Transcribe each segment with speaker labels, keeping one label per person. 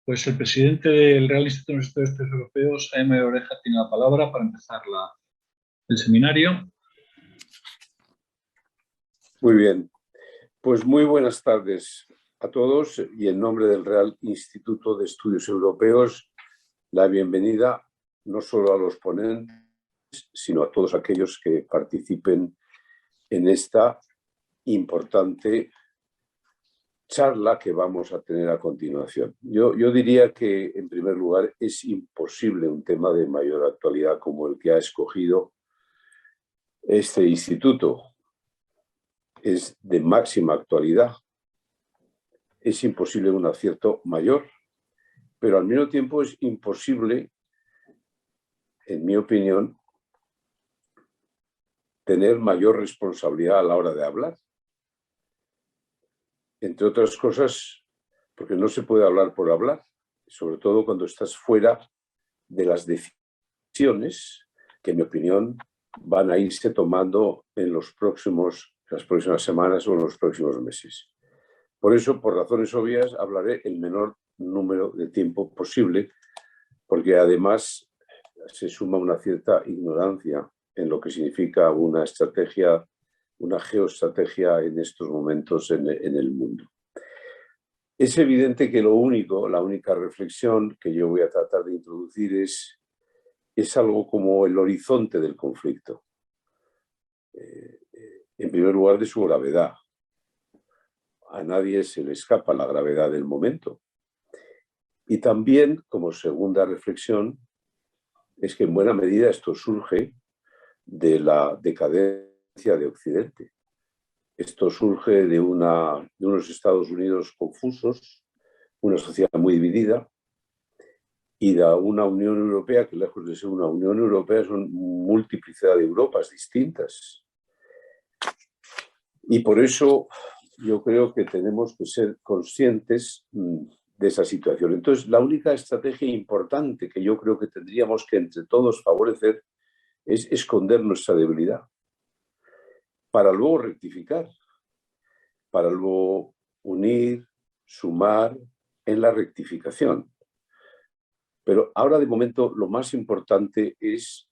Speaker 1: Pues el presidente del Real Instituto de Estudios Europeos, Jaime Oreja, tiene la palabra para empezar el seminario.
Speaker 2: Muy bien, pues muy buenas tardes a todos y en nombre del Real Instituto de Estudios Europeos, la bienvenida no solo a los ponentes, sino a todos aquellos que participen en esta importante charla que vamos a tener a continuación. Yo diría que, en primer lugar, es imposible un tema de mayor actualidad como el que ha escogido este instituto. Es de máxima actualidad. Es imposible un acierto mayor, pero al mismo tiempo es imposible, en mi opinión, tener mayor responsabilidad a la hora de hablar. Entre otras cosas, porque no se puede hablar por hablar, sobre todo cuando estás fuera de las decisiones que, en mi opinión, van a irse tomando en las próximas semanas o en los próximos meses. Por eso, por razones obvias, hablaré el menor número de tiempo posible, porque además se suma una cierta ignorancia en lo que significa una estrategia, una geoestrategia en estos momentos en el mundo. Es evidente que la única reflexión que yo voy a tratar de introducir es algo como el horizonte del conflicto. En primer lugar, de su gravedad. A nadie se le escapa la gravedad del momento. Y también, como segunda reflexión, es que en buena medida esto surge de la decadencia de Occidente. Esto surge de unos Estados Unidos confusos, una sociedad muy dividida, y de una Unión Europea que, lejos de ser una Unión Europea, son multiplicidad de Europas distintas. Y por eso yo creo que tenemos que ser conscientes de esa situación. Entonces, la única estrategia importante que yo creo que tendríamos que entre todos favorecer es esconder nuestra debilidad, para luego rectificar, para luego unir, sumar en la rectificación. Pero ahora, de momento, lo más importante es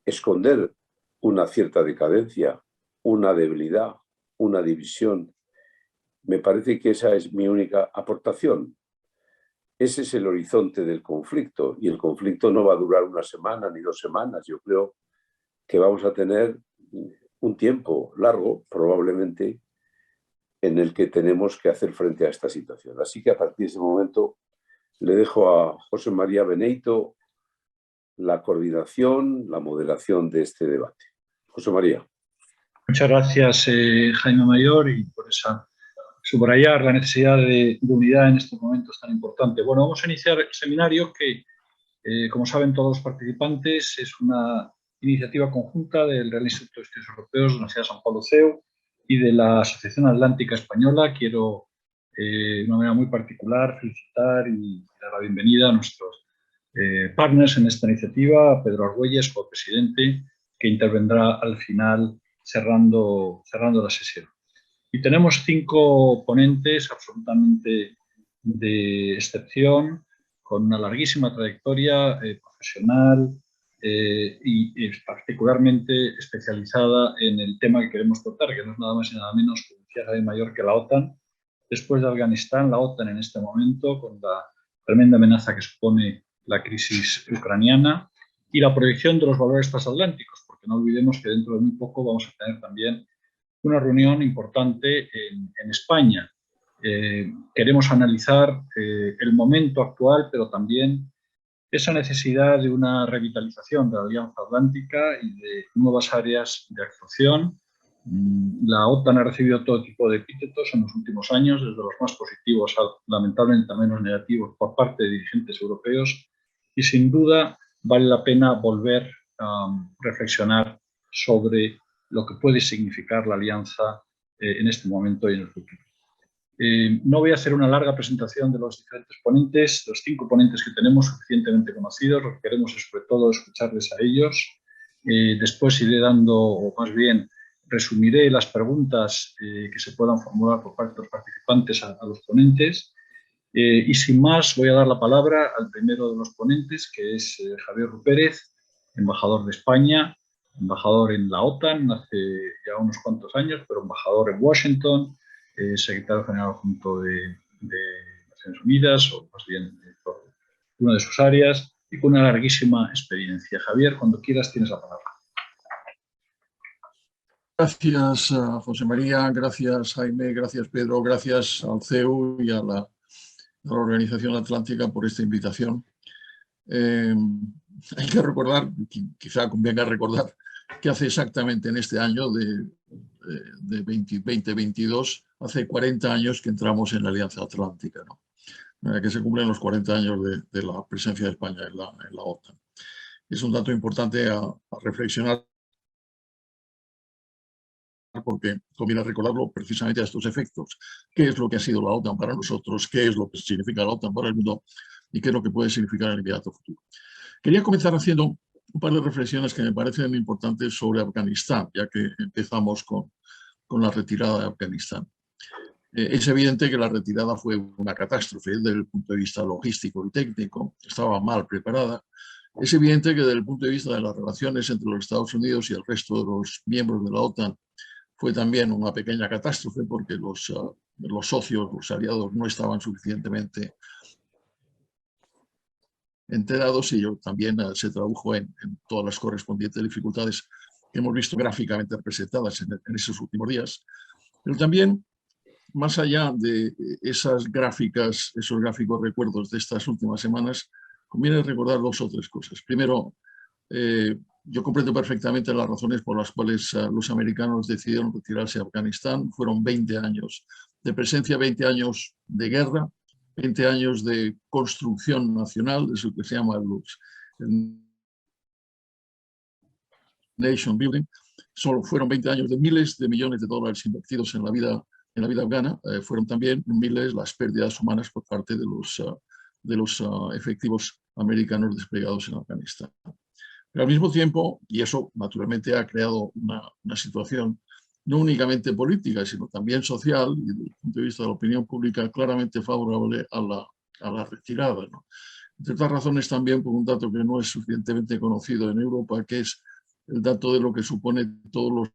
Speaker 2: esconder una cierta decadencia, una debilidad, una división. Me parece que esa es mi única aportación. Ese es el horizonte del conflicto, y el conflicto no va a durar una semana ni 2 semanas. Yo creo que vamos a tener un tiempo largo, probablemente, en el que tenemos que hacer frente a esta situación. Así que a partir de ese momento le dejo a José María Beneito la coordinación, la moderación de este debate. José María.
Speaker 1: Muchas gracias, Jaime Mayor, y por subrayar la necesidad de unidad en estos momentos tan importantes. Bueno, vamos a iniciar el seminario que, como saben todos los participantes, es una iniciativa conjunta del Real Instituto de Estudios Europeos de la Universidad de San Pablo CEU y de la Asociación Atlántica Española. Quiero, de una manera muy particular, felicitar y dar la bienvenida a nuestros partners en esta iniciativa, a Pedro Argüelles, copresidente, que intervendrá al final cerrando la sesión. Y tenemos 5 ponentes absolutamente de excepción, con una larguísima trayectoria profesional y particularmente especializada en el tema que queremos tratar, que no es nada más y nada menos, como decía Jaime Mayor, que la OTAN. Después de Afganistán, la OTAN en este momento, con la tremenda amenaza que supone la crisis ucraniana y la proyección de los valores transatlánticos, porque no olvidemos que dentro de muy poco vamos a tener también una reunión importante en España. Queremos analizar el momento actual, pero también esa necesidad de una revitalización de la Alianza Atlántica y de nuevas áreas de actuación. La OTAN ha recibido todo tipo de epítetos en los últimos años, desde los más positivos a lamentablemente menos negativos por parte de dirigentes europeos, y sin duda vale la pena volver a reflexionar sobre lo que puede significar la alianza en este momento y en el futuro. No voy a hacer una larga presentación de los diferentes ponentes, los 5 ponentes que tenemos suficientemente conocidos. Lo que queremos es sobre todo escucharles a ellos. Después iré dando, o más bien resumiré las preguntas que se puedan formular por parte de los participantes a los ponentes. Y sin más, voy a dar la palabra al primero de los ponentes, que es Javier Rupérez, embajador de España, embajador en la OTAN hace ya unos cuantos años, pero embajador en Washington, secretario general adjunto de Naciones Unidas, o más bien por una de sus áreas, y con una larguísima experiencia. Javier, cuando quieras tienes la palabra.
Speaker 3: Gracias, José María, gracias, Jaime, gracias, Pedro, gracias al CEU y a la Organización Atlántica por esta invitación. Hay que recordar, quizá convenga recordar, que hace exactamente en este año de 2022, hace 40 años que entramos en la Alianza Atlántica, ¿no? Que se cumplen los 40 años de la presencia de España en la OTAN. Es un dato importante a reflexionar, porque conviene recordarlo precisamente a estos efectos. ¿Qué es lo que ha sido la OTAN para nosotros? ¿Qué es lo que significa la OTAN para el mundo? ¿Y qué es lo que puede significar en el inmediato futuro? Quería comenzar haciendo un par de reflexiones que me parecen importantes sobre Afganistán, ya que empezamos con la retirada de Afganistán. Es evidente que la retirada fue una catástrofe desde el punto de vista logístico y técnico, estaba mal preparada. Es evidente que desde el punto de vista de las relaciones entre los Estados Unidos y el resto de los miembros de la OTAN, fue también una pequeña catástrofe porque los socios, los aliados, no estaban suficientemente enterados, y ello también se tradujo en todas las correspondientes dificultades que hemos visto gráficamente representadas en esos últimos días. Pero también, más allá de esas gráficas, esos gráficos recuerdos de estas últimas semanas, conviene recordar dos o tres cosas. Primero, yo comprendo perfectamente las razones por las cuales los americanos decidieron retirarse de Afganistán. Fueron 20 años de presencia, 20 años de guerra, 20 años de construcción nacional, eso que se llama el nation building. Solo fueron 20 años de miles de millones de dólares invertidos en la vida afgana. Fueron también miles las pérdidas humanas por parte de los efectivos americanos desplegados en Afganistán. Pero al mismo tiempo, y eso naturalmente ha creado una situación no únicamente política, sino también social, y desde el punto de vista de la opinión pública, claramente favorable a la retirada, ¿no? Entre otras razones también por un dato que no es suficientemente conocido en Europa, que es el dato de lo que supone todos los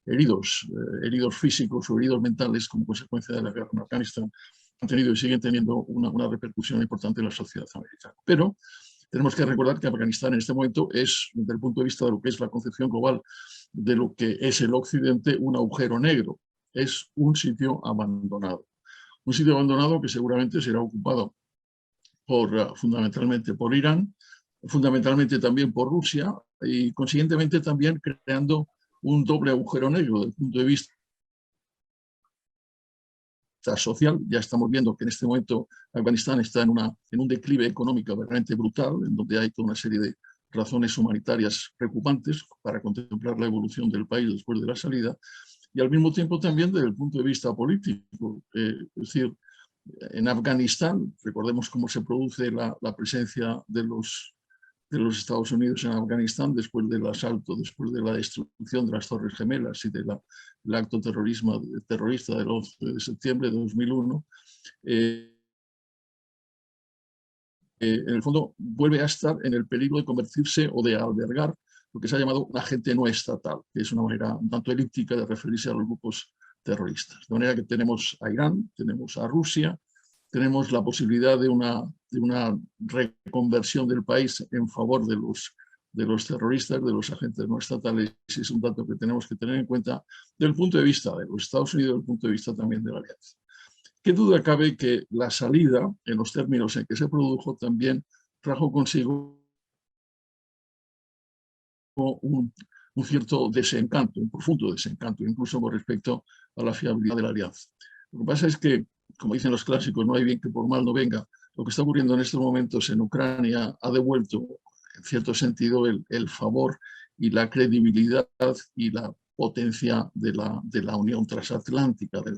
Speaker 3: heridos físicos o heridos mentales como consecuencia de la guerra en Afganistán, han tenido y siguen teniendo una repercusión importante en la sociedad americana. Pero tenemos que recordar que Afganistán en este momento es, desde el punto de vista de lo que es la concepción global de lo que es el Occidente, un agujero negro. Es un sitio abandonado. Un sitio abandonado que seguramente será ocupado fundamentalmente por Irán, fundamentalmente también por Rusia, y consiguientemente también creando un doble agujero negro desde el punto de vista social. Ya estamos viendo que en este momento Afganistán está en un declive económico verdaderamente brutal, en donde hay toda una serie de razones humanitarias preocupantes para contemplar la evolución del país después de la salida, y al mismo tiempo también desde el punto de vista político. Es decir, en Afganistán, recordemos cómo se produce la presencia de los Estados Unidos en Afganistán después del asalto, después de la destrucción de las Torres Gemelas y del acto terrorista del 11 de septiembre de 2001, en el fondo vuelve a estar en el peligro de convertirse o de albergar lo que se ha llamado un agente no estatal, que es una manera un tanto elíptica de referirse a los grupos terroristas. De manera que tenemos a Irán, tenemos a Rusia, tenemos la posibilidad de una reconversión del país en favor de los terroristas, de los agentes no estatales. Es un dato que tenemos que tener en cuenta desde el punto de vista de los Estados Unidos, desde el punto de vista también de la Alianza. Qué duda cabe que la salida, en los términos en que se produjo, también trajo consigo un cierto desencanto, un profundo desencanto, incluso con respecto a la fiabilidad de la alianza. Lo que pasa es que, como dicen los clásicos, no hay bien que por mal no venga. Lo que está ocurriendo en estos momentos en Ucrania ha devuelto, en cierto sentido, el favor y la credibilidad y la potencia de la unión transatlántica, de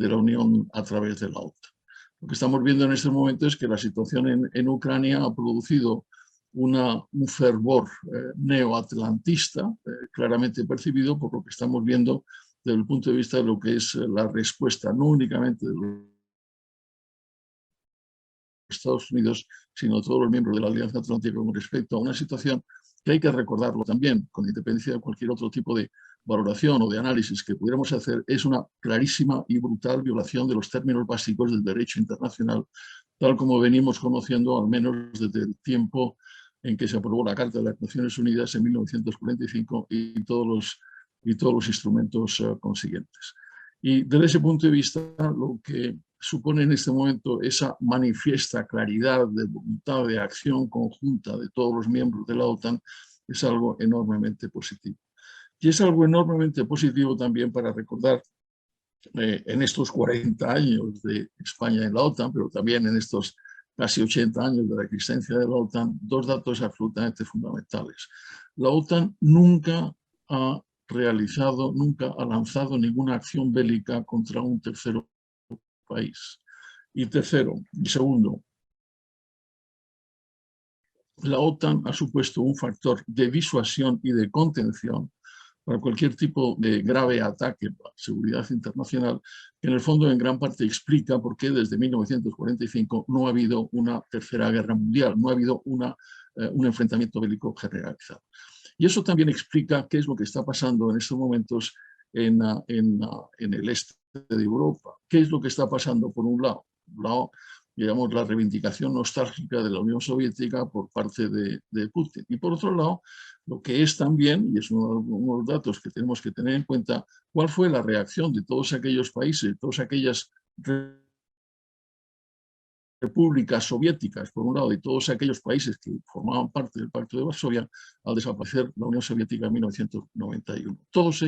Speaker 3: la unión a través de la OTAN. Lo que estamos viendo en este momento es que la situación en Ucrania ha producido un fervor neoatlantista claramente percibido por lo que estamos viendo desde el punto de vista de lo que es la respuesta, no únicamente de los Estados Unidos, sino de todos los miembros de la Alianza Atlántica con respecto a una situación que hay que recordarlo también, con independencia de cualquier otro tipo de valoración o de análisis que pudiéramos hacer, es una clarísima y brutal violación de los términos básicos del derecho internacional, tal como venimos conociendo al menos desde el tiempo en que se aprobó la Carta de las Naciones Unidas en 1945 y todos los instrumentos consiguientes. Y desde ese punto de vista, lo que supone en este momento esa manifiesta claridad de voluntad de acción conjunta de todos los miembros de la OTAN es algo enormemente positivo. Y es algo enormemente positivo también para recordar en estos 40 años de España en la OTAN, pero también en estos casi 80 años de la existencia de la OTAN, dos datos absolutamente fundamentales. La OTAN nunca ha realizado, nunca ha lanzado ninguna acción bélica contra un tercero país. Y tercero, y segundo, la OTAN ha supuesto un factor de disuasión y de contención para cualquier tipo de grave ataque a la seguridad internacional, que en el fondo en gran parte explica por qué desde 1945 no ha habido una tercera guerra mundial, no ha habido un enfrentamiento bélico generalizado. Y eso también explica qué es lo que está pasando en estos momentos en el este de Europa. ¿Qué es lo que está pasando por un lado? Digamos, la reivindicación nostálgica de la Unión Soviética por parte de Putin. Y por otro lado, lo que es también, y es uno de los datos que tenemos que tener en cuenta, cuál fue la reacción de todos aquellos países, de todas aquellas repúblicas soviéticas, por un lado, y todos aquellos países que formaban parte del Pacto de Varsovia, al desaparecer la Unión Soviética en 1991. Todos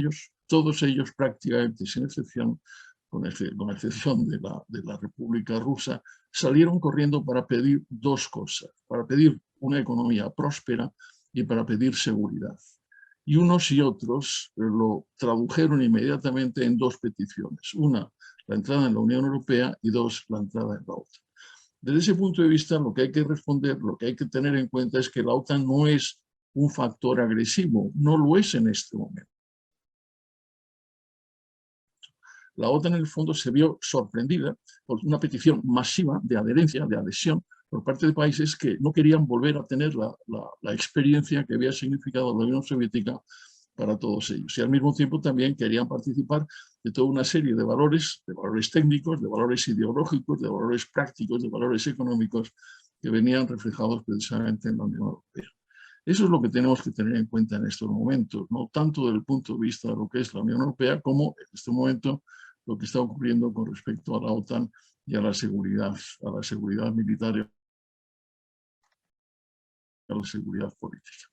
Speaker 3: ellos prácticamente, sin excepción, con excepción de la República Rusa, salieron corriendo para pedir dos cosas, para pedir una economía próspera y para pedir seguridad. Y unos y otros lo tradujeron inmediatamente en dos peticiones. Una, la entrada en la Unión Europea, y dos, la entrada en la OTAN. Desde ese punto de vista, lo que hay que responder, lo que hay que tener en cuenta es que la OTAN no es un factor agresivo, no lo es en este momento. La OTAN en el fondo se vio sorprendida por una petición masiva de adherencia, de adhesión, por parte de países que no querían volver a tener la experiencia que había significado la Unión Soviética para todos ellos. Y al mismo tiempo también querían participar de toda una serie de valores técnicos, de valores ideológicos, de valores prácticos, de valores económicos que venían reflejados precisamente en la Unión Europea. Eso es lo que tenemos que tener en cuenta en estos momentos, no tanto desde el punto de vista de lo que es la Unión Europea, como en este momento lo que está ocurriendo con respecto a la OTAN y a la seguridad militar y a la seguridad política.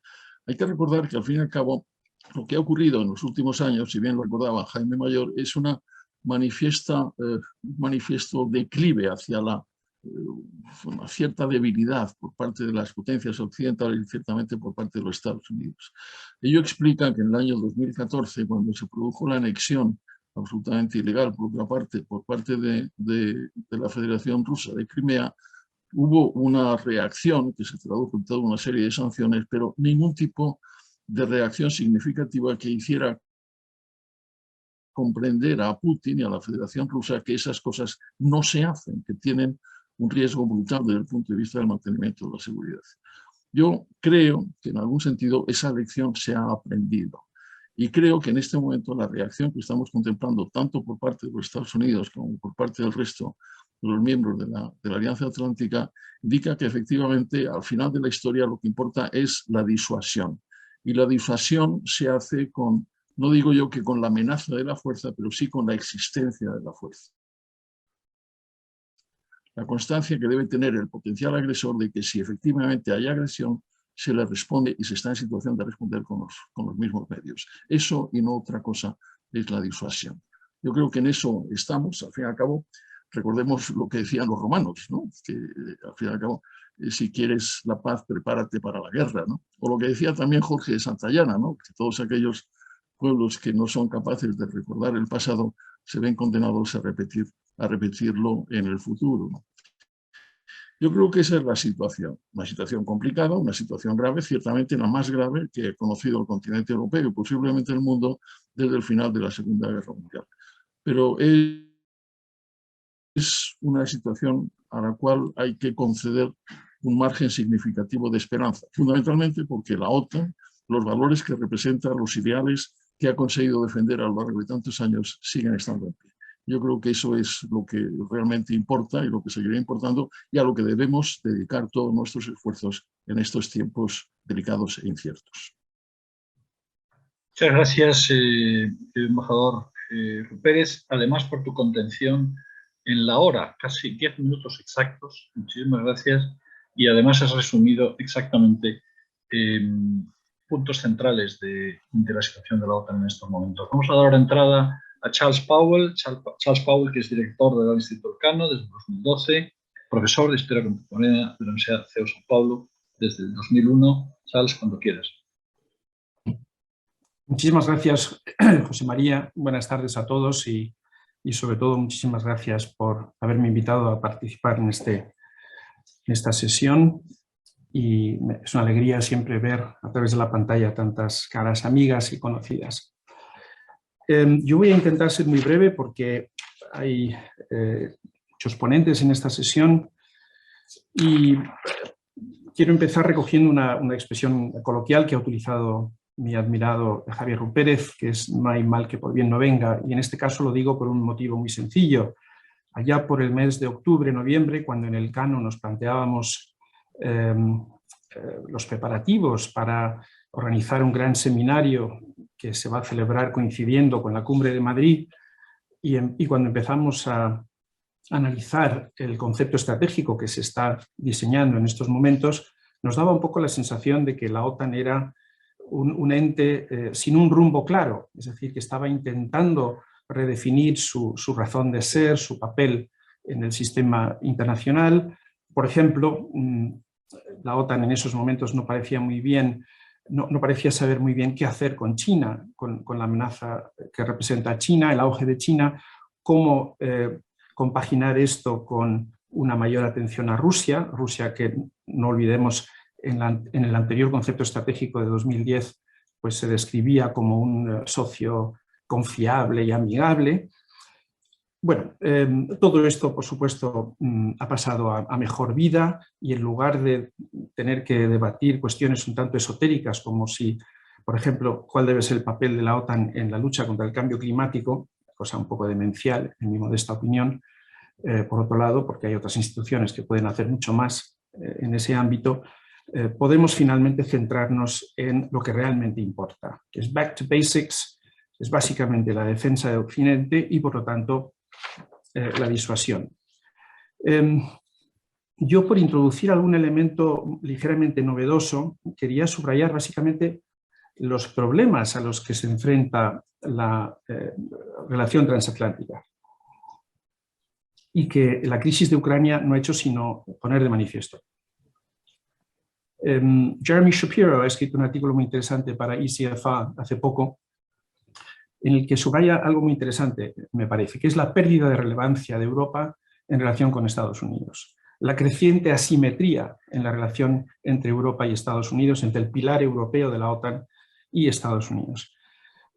Speaker 3: Hay que recordar que al fin y al cabo lo que ha ocurrido en los últimos años, si bien lo recordaba Jaime Mayor, es un manifiesto declive hacia una cierta debilidad por parte de las potencias occidentales y ciertamente por parte de los Estados Unidos. Ello explica que en el año 2014, cuando se produjo la anexión absolutamente ilegal, por otra parte, por parte de la Federación Rusa de Crimea, hubo una reacción que se tradujo en toda una serie de sanciones, pero ningún tipo de reacción significativa que hiciera comprender a Putin y a la Federación Rusa que esas cosas no se hacen, que tienen un riesgo brutal desde el punto de vista del mantenimiento de la seguridad. Yo creo que en algún sentido esa lección se ha aprendido y creo que en este momento la reacción que estamos contemplando tanto por parte de los Estados Unidos como por parte del resto de los miembros de la Alianza Atlántica indica que efectivamente al final de la historia lo que importa es la disuasión. Y la disuasión se hace con, no digo yo que con la amenaza de la fuerza, pero sí con la existencia de la fuerza. La constancia que debe tener el potencial agresor de que si efectivamente hay agresión, se le responde y se está en situación de responder con los mismos medios. Eso y no otra cosa es la disuasión. Yo creo que en eso estamos, al fin y al cabo. Recordemos lo que decían los romanos, ¿no? Que al fin y al cabo, si quieres la paz, prepárate para la guerra, ¿no? O lo que decía también Jorge de Santayana, ¿no? Que todos aquellos pueblos que no son capaces de recordar el pasado se ven condenados a repetirlo en el futuro, ¿no? Yo creo que esa es la situación, una situación complicada, una situación grave, ciertamente la más grave que ha conocido el continente europeo y posiblemente el mundo desde el final de la Segunda Guerra Mundial. Pero es una situación a la cual hay que conceder un margen significativo de esperanza, fundamentalmente porque la OTAN, los valores que representa, los ideales que ha conseguido defender a lo largo de tantos años, siguen estando en pie. Yo creo que eso es lo que realmente importa y lo que seguirá importando y a lo que debemos dedicar todos nuestros esfuerzos en estos tiempos delicados e inciertos.
Speaker 1: Muchas gracias, embajador Pérez, además por tu contención en la hora, casi 10 minutos exactos. Muchísimas gracias. Y además has resumido exactamente puntos centrales de la situación de la OTAN en estos momentos. Vamos a dar ahora entrada a Charles Powell. Charles Powell, que es director del Instituto Elcano desde 2012, profesor de Historia Contemporánea de la Universidad CEU São Paulo desde el 2001. Charles, cuando quieras.
Speaker 4: Muchísimas gracias, José María. Buenas tardes a todos y sobre todo muchísimas gracias por haberme invitado a participar en esta sesión. Y es una alegría siempre ver a través de la pantalla tantas caras amigas y conocidas. Yo voy a intentar ser muy breve porque hay muchos ponentes en esta sesión y quiero empezar recogiendo una expresión coloquial que ha utilizado mi admirado Javier Rupérez, que es no hay mal que por bien no venga, y en este caso lo digo por un motivo muy sencillo. Allá por el mes de octubre, noviembre, cuando en el Elcano nos planteábamos los preparativos para organizar un gran seminario que se va a celebrar coincidiendo con la Cumbre de Madrid y cuando empezamos a analizar el concepto estratégico que se está diseñando en estos momentos, nos daba un poco la sensación de que la OTAN era un ente sin un rumbo claro, es decir, que estaba intentando redefinir su razón de ser, su papel en el sistema internacional. Por ejemplo, la OTAN en esos momentos no parecía saber muy bien qué hacer con China, con la amenaza que representa China, el auge de China, cómo compaginar esto con una mayor atención a Rusia que no olvidemos en el anterior concepto estratégico de 2010 pues se describía como un socio confiable y amigable. Bueno, todo esto, por supuesto, ha pasado a mejor vida y en lugar de tener que debatir cuestiones un tanto esotéricas como si, por ejemplo, cuál debe ser el papel de la OTAN en la lucha contra el cambio climático, cosa un poco demencial en mi modesta opinión, por otro lado, porque hay otras instituciones que pueden hacer mucho más en ese ámbito, podemos finalmente centrarnos en lo que realmente importa, que es back to basics, es básicamente la defensa de Occidente y, por lo tanto, la disuasión. Yo, por introducir algún elemento ligeramente novedoso, quería subrayar básicamente los problemas a los que se enfrenta la relación transatlántica y que la crisis de Ucrania no ha hecho sino poner de manifiesto. Jeremy Shapiro ha escrito un artículo muy interesante para ECFA hace poco, en el que subraya algo muy interesante, me parece, que es la pérdida de relevancia de Europa en relación con Estados Unidos. La creciente asimetría en la relación entre Europa y Estados Unidos, entre el pilar europeo de la OTAN y Estados Unidos.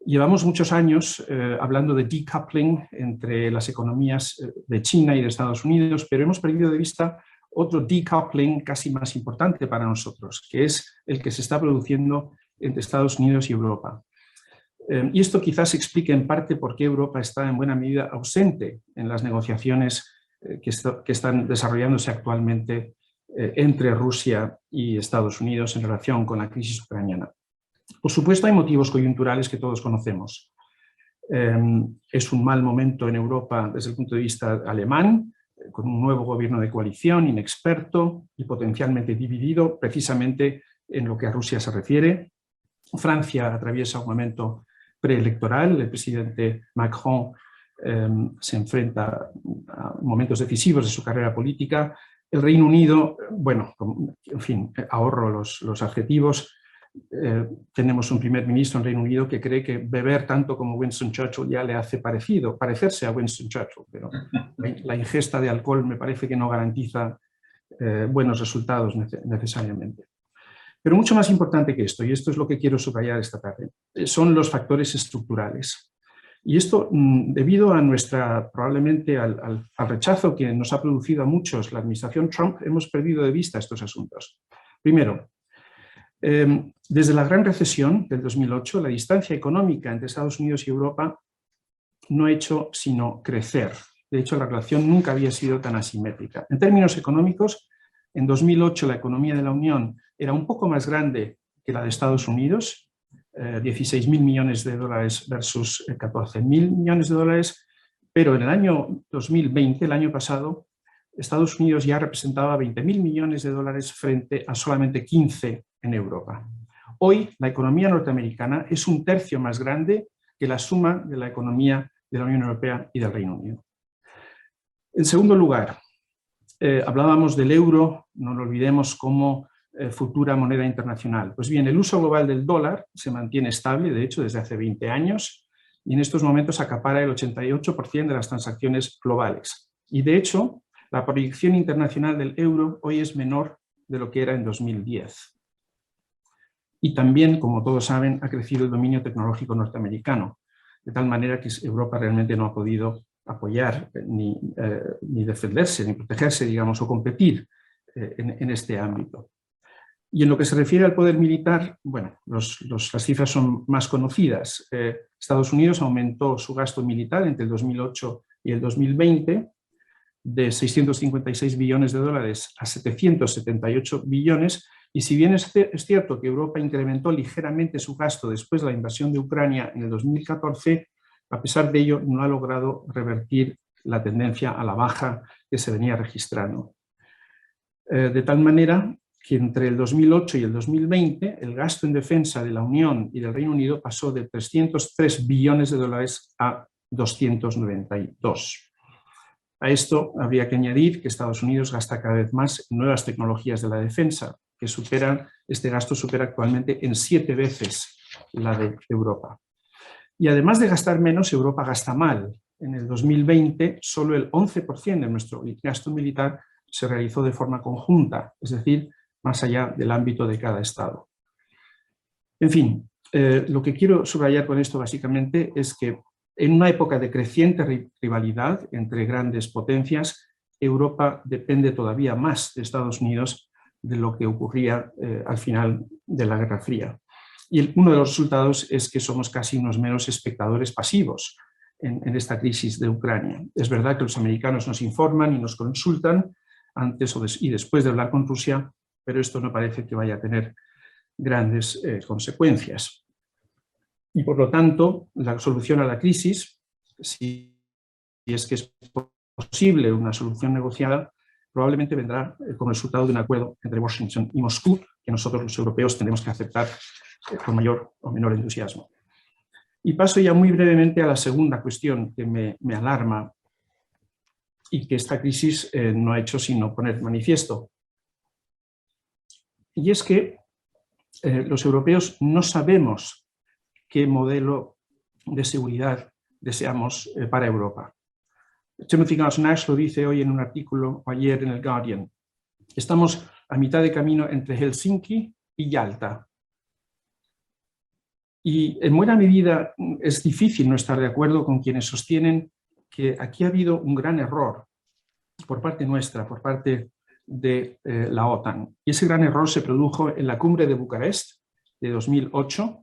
Speaker 4: Llevamos muchos años hablando de decoupling entre las economías de China y de Estados Unidos, pero hemos perdido de vista otro decoupling casi más importante para nosotros, que es el que se está produciendo entre Estados Unidos y Europa. Y esto quizás explique en parte por qué Europa está en buena medida ausente en las negociaciones que están desarrollándose actualmente entre Rusia y Estados Unidos en relación con la crisis ucraniana. Por supuesto, hay motivos coyunturales que todos conocemos. Es un mal momento en Europa desde el punto de vista alemán, con un nuevo gobierno de coalición inexperto y potencialmente dividido precisamente en lo que a Rusia se refiere. Francia atraviesa un momento preelectoral, el presidente Macron se enfrenta a momentos decisivos de su carrera política. El Reino Unido, bueno, en fin, ahorro los adjetivos. Tenemos un primer ministro en Reino Unido que cree que beber tanto como Winston Churchill ya le hace parecerse a Winston Churchill, pero la ingesta de alcohol me parece que no garantiza buenos resultados necesariamente. Pero mucho más importante que esto, y esto es lo que quiero subrayar esta tarde, son los factores estructurales. Y esto, debido a probablemente al rechazo que nos ha producido a muchos la administración Trump, hemos perdido de vista estos asuntos. Primero, desde la gran recesión del 2008, la distancia económica entre Estados Unidos y Europa no ha hecho sino crecer. De hecho, la relación nunca había sido tan asimétrica. En términos económicos, en 2008 la economía de la Unión era un poco más grande que la de Estados Unidos, 16.000 millones de dólares versus 14.000 millones de dólares, pero en el año 2020, el año pasado, Estados Unidos ya representaba 20.000 millones de dólares frente a solamente 15 en Europa. Hoy la economía norteamericana es un tercio más grande que la suma de la economía de la Unión Europea y del Reino Unido. En segundo lugar, hablábamos del euro, no lo olvidemos, como futura moneda internacional. Pues bien, el uso global del dólar se mantiene estable, de hecho, desde hace 20 años, y en estos momentos acapara el 88% de las transacciones globales. Y de hecho, la proyección internacional del euro hoy es menor de lo que era en 2010. Y también, como todos saben, ha crecido el dominio tecnológico norteamericano, de tal manera que Europa realmente no ha podido apoyar ni defenderse, ni protegerse, digamos, o competir en este ámbito. Y en lo que se refiere al poder militar, bueno, las cifras son más conocidas. Estados Unidos aumentó su gasto militar entre el 2008 y el 2020 de 656 billones de dólares a 778 billones, y si bien es cierto que Europa incrementó ligeramente su gasto después de la invasión de Ucrania en el 2014, a pesar de ello no ha logrado revertir la tendencia a la baja que se venía registrando. De tal manera que entre el 2008 y el 2020 el gasto en defensa de la Unión y del Reino Unido pasó de 303 billones de dólares a 292. A esto habría que añadir que Estados Unidos gasta cada vez más en nuevas tecnologías de la defensa, que este gasto supera actualmente en 7 veces la de Europa. Y además de gastar menos, Europa gasta mal. En el 2020, solo el 11% de nuestro gasto militar se realizó de forma conjunta, es decir, más allá del ámbito de cada Estado. En fin, lo que quiero subrayar con esto básicamente es que en una época de creciente rivalidad entre grandes potencias, Europa depende todavía más de Estados Unidos de lo que ocurría al final de la Guerra Fría. Y uno de los resultados es que somos casi unos meros espectadores pasivos en esta crisis de Ucrania. Es verdad que los americanos nos informan y nos consultan antes y después de hablar con Rusia, pero esto no parece que vaya a tener grandes consecuencias. Y por lo tanto, la solución a la crisis, si es que es posible una solución negociada, probablemente vendrá como resultado de un acuerdo entre Washington y Moscú, que nosotros los europeos tenemos que aceptar con mayor o menor entusiasmo. Y paso ya muy brevemente a la segunda cuestión que me alarma y que esta crisis no ha hecho sino poner manifiesto. Y es que los europeos no sabemos qué modelo de seguridad deseamos para Europa. Timothy Garton-Ash lo dice hoy en un artículo o ayer en el Guardian. Estamos a mitad de camino entre Helsinki y Yalta. Y en buena medida es difícil no estar de acuerdo con quienes sostienen que aquí ha habido un gran error por parte nuestra, por parte de la OTAN. Y ese gran error se produjo en la cumbre de Bucarest de 2008,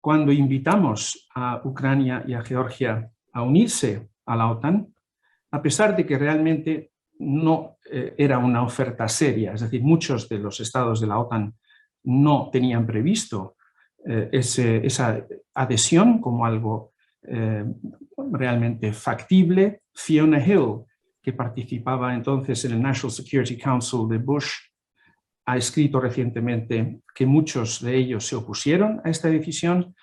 Speaker 4: cuando invitamos a Ucrania y a Georgia a unirse a la OTAN, a pesar de que realmente no era una oferta seria. Es decir, muchos de los estados de la OTAN no tenían previsto esa adhesión como algo realmente factible. Fiona Hill, que participaba entonces en el National Security Council de Bush, ha escrito recientemente que muchos de ellos se opusieron a esta decisión.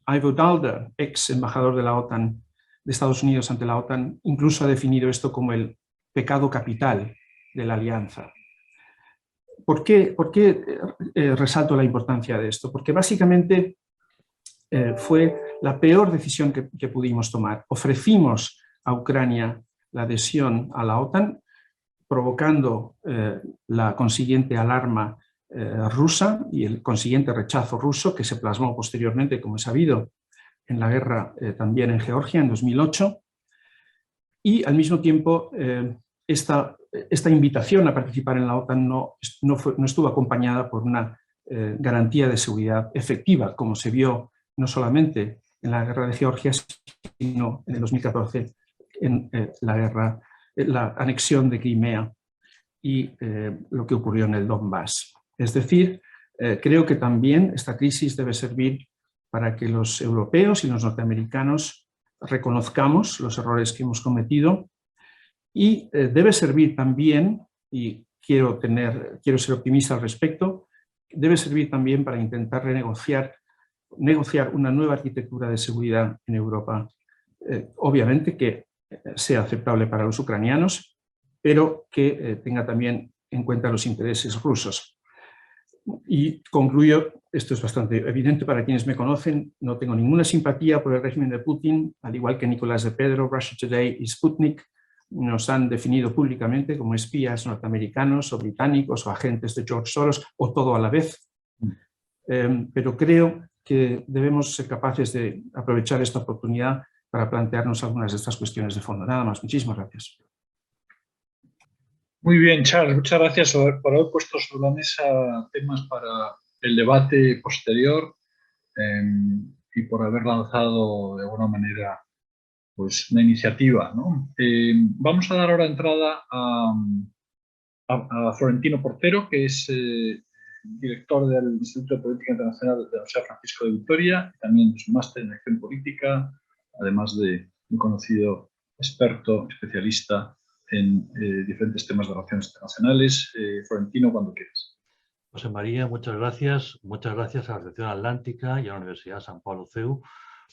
Speaker 4: Ivo Daalder, ex embajador de la OTAN, de Estados Unidos ante la OTAN, incluso ha definido esto como el pecado capital de la alianza. ¿Por qué resalto la importancia de esto? Porque básicamente fue la peor decisión que pudimos tomar. Ofrecimos a Ucrania la adhesión a la OTAN provocando la consiguiente alarma rusa y el consiguiente rechazo ruso que se plasmó posteriormente, como es sabido, en la guerra también en Georgia en 2008. Y al mismo tiempo esta invitación a participar en la OTAN no estuvo acompañada por una garantía de seguridad efectiva, como se vio no solamente en la guerra de Georgia, sino en el 2014 en la anexión de Crimea y lo que ocurrió en el Donbass. Es decir, creo que también esta crisis debe servir para que los europeos y los norteamericanos reconozcamos los errores que hemos cometido y debe servir también, y quiero ser optimista al respecto, debe servir también para intentar negociar una nueva arquitectura de seguridad en Europa, obviamente que sea aceptable para los ucranianos, pero que tenga también en cuenta los intereses rusos. Y concluyo, esto es bastante evidente para quienes me conocen, no tengo ninguna simpatía por el régimen de Putin, al igual que Nicolás de Pedro, Russia Today y Sputnik nos han definido públicamente como espías norteamericanos o británicos o agentes de George Soros o todo a la vez. Pero creo que debemos ser capaces de aprovechar esta oportunidad para plantearnos algunas de estas cuestiones de fondo. Nada más, muchísimas gracias.
Speaker 1: Muy bien, Charles, muchas gracias por haber puesto sobre la mesa temas para el debate posterior y por haber lanzado de alguna manera pues, una iniciativa, ¿no? Vamos a dar ahora entrada a Florentino Portero, que es director del Instituto de Política Internacional de la Universidad Francisco de Vitoria, y también es un máster en acción política, además de un conocido experto, especialista en diferentes temas de relaciones internacionales. Florentino, cuando quieras.
Speaker 5: José María, muchas gracias. Muchas gracias a la Sección Atlántica y a la Universidad San Pablo CEU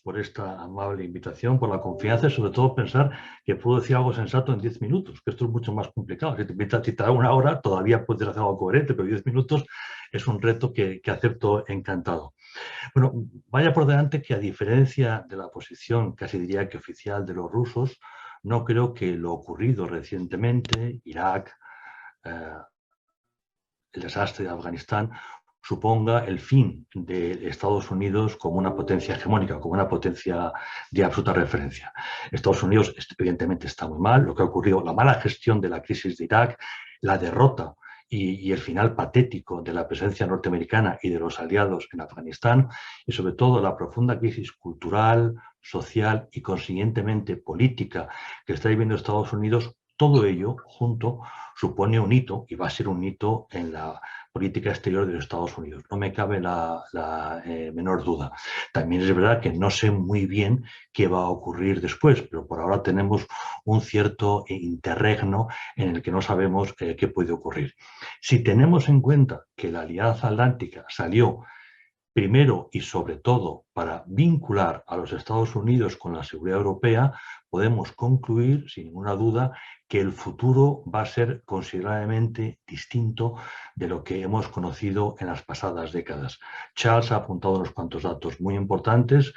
Speaker 5: por esta amable invitación, por la confianza y sobre todo pensar que puedo decir algo sensato en 10 minutos, que esto es mucho más complicado. Si te invitas a citar una hora, todavía puedes hacer algo coherente, pero 10 minutos es un reto que acepto encantado. Bueno, vaya por delante que a diferencia de la posición, casi diría que oficial de los rusos, no creo que lo ocurrido recientemente, Irak, el desastre de Afganistán, suponga el fin de Estados Unidos como una potencia hegemónica, como una potencia de absoluta referencia. Estados Unidos evidentemente está muy mal, lo que ha ocurrido, la mala gestión de la crisis de Irak, la derrota y el final patético de la presencia norteamericana y de los aliados en Afganistán, y sobre todo la profunda crisis cultural, social y consiguientemente política que está viviendo Estados Unidos, todo ello junto supone un hito y va a ser un hito en la política exterior de los Estados Unidos. No me cabe la menor duda. También es verdad que no sé muy bien qué va a ocurrir después, pero por ahora tenemos un cierto interregno en el que no sabemos qué puede ocurrir. Si tenemos en cuenta que la Alianza Atlántica salió primero y sobre todo para vincular a los Estados Unidos con la seguridad europea, podemos concluir sin ninguna duda que el futuro va a ser considerablemente distinto de lo que hemos conocido en las pasadas décadas. Charles ha apuntado unos cuantos datos muy importantes,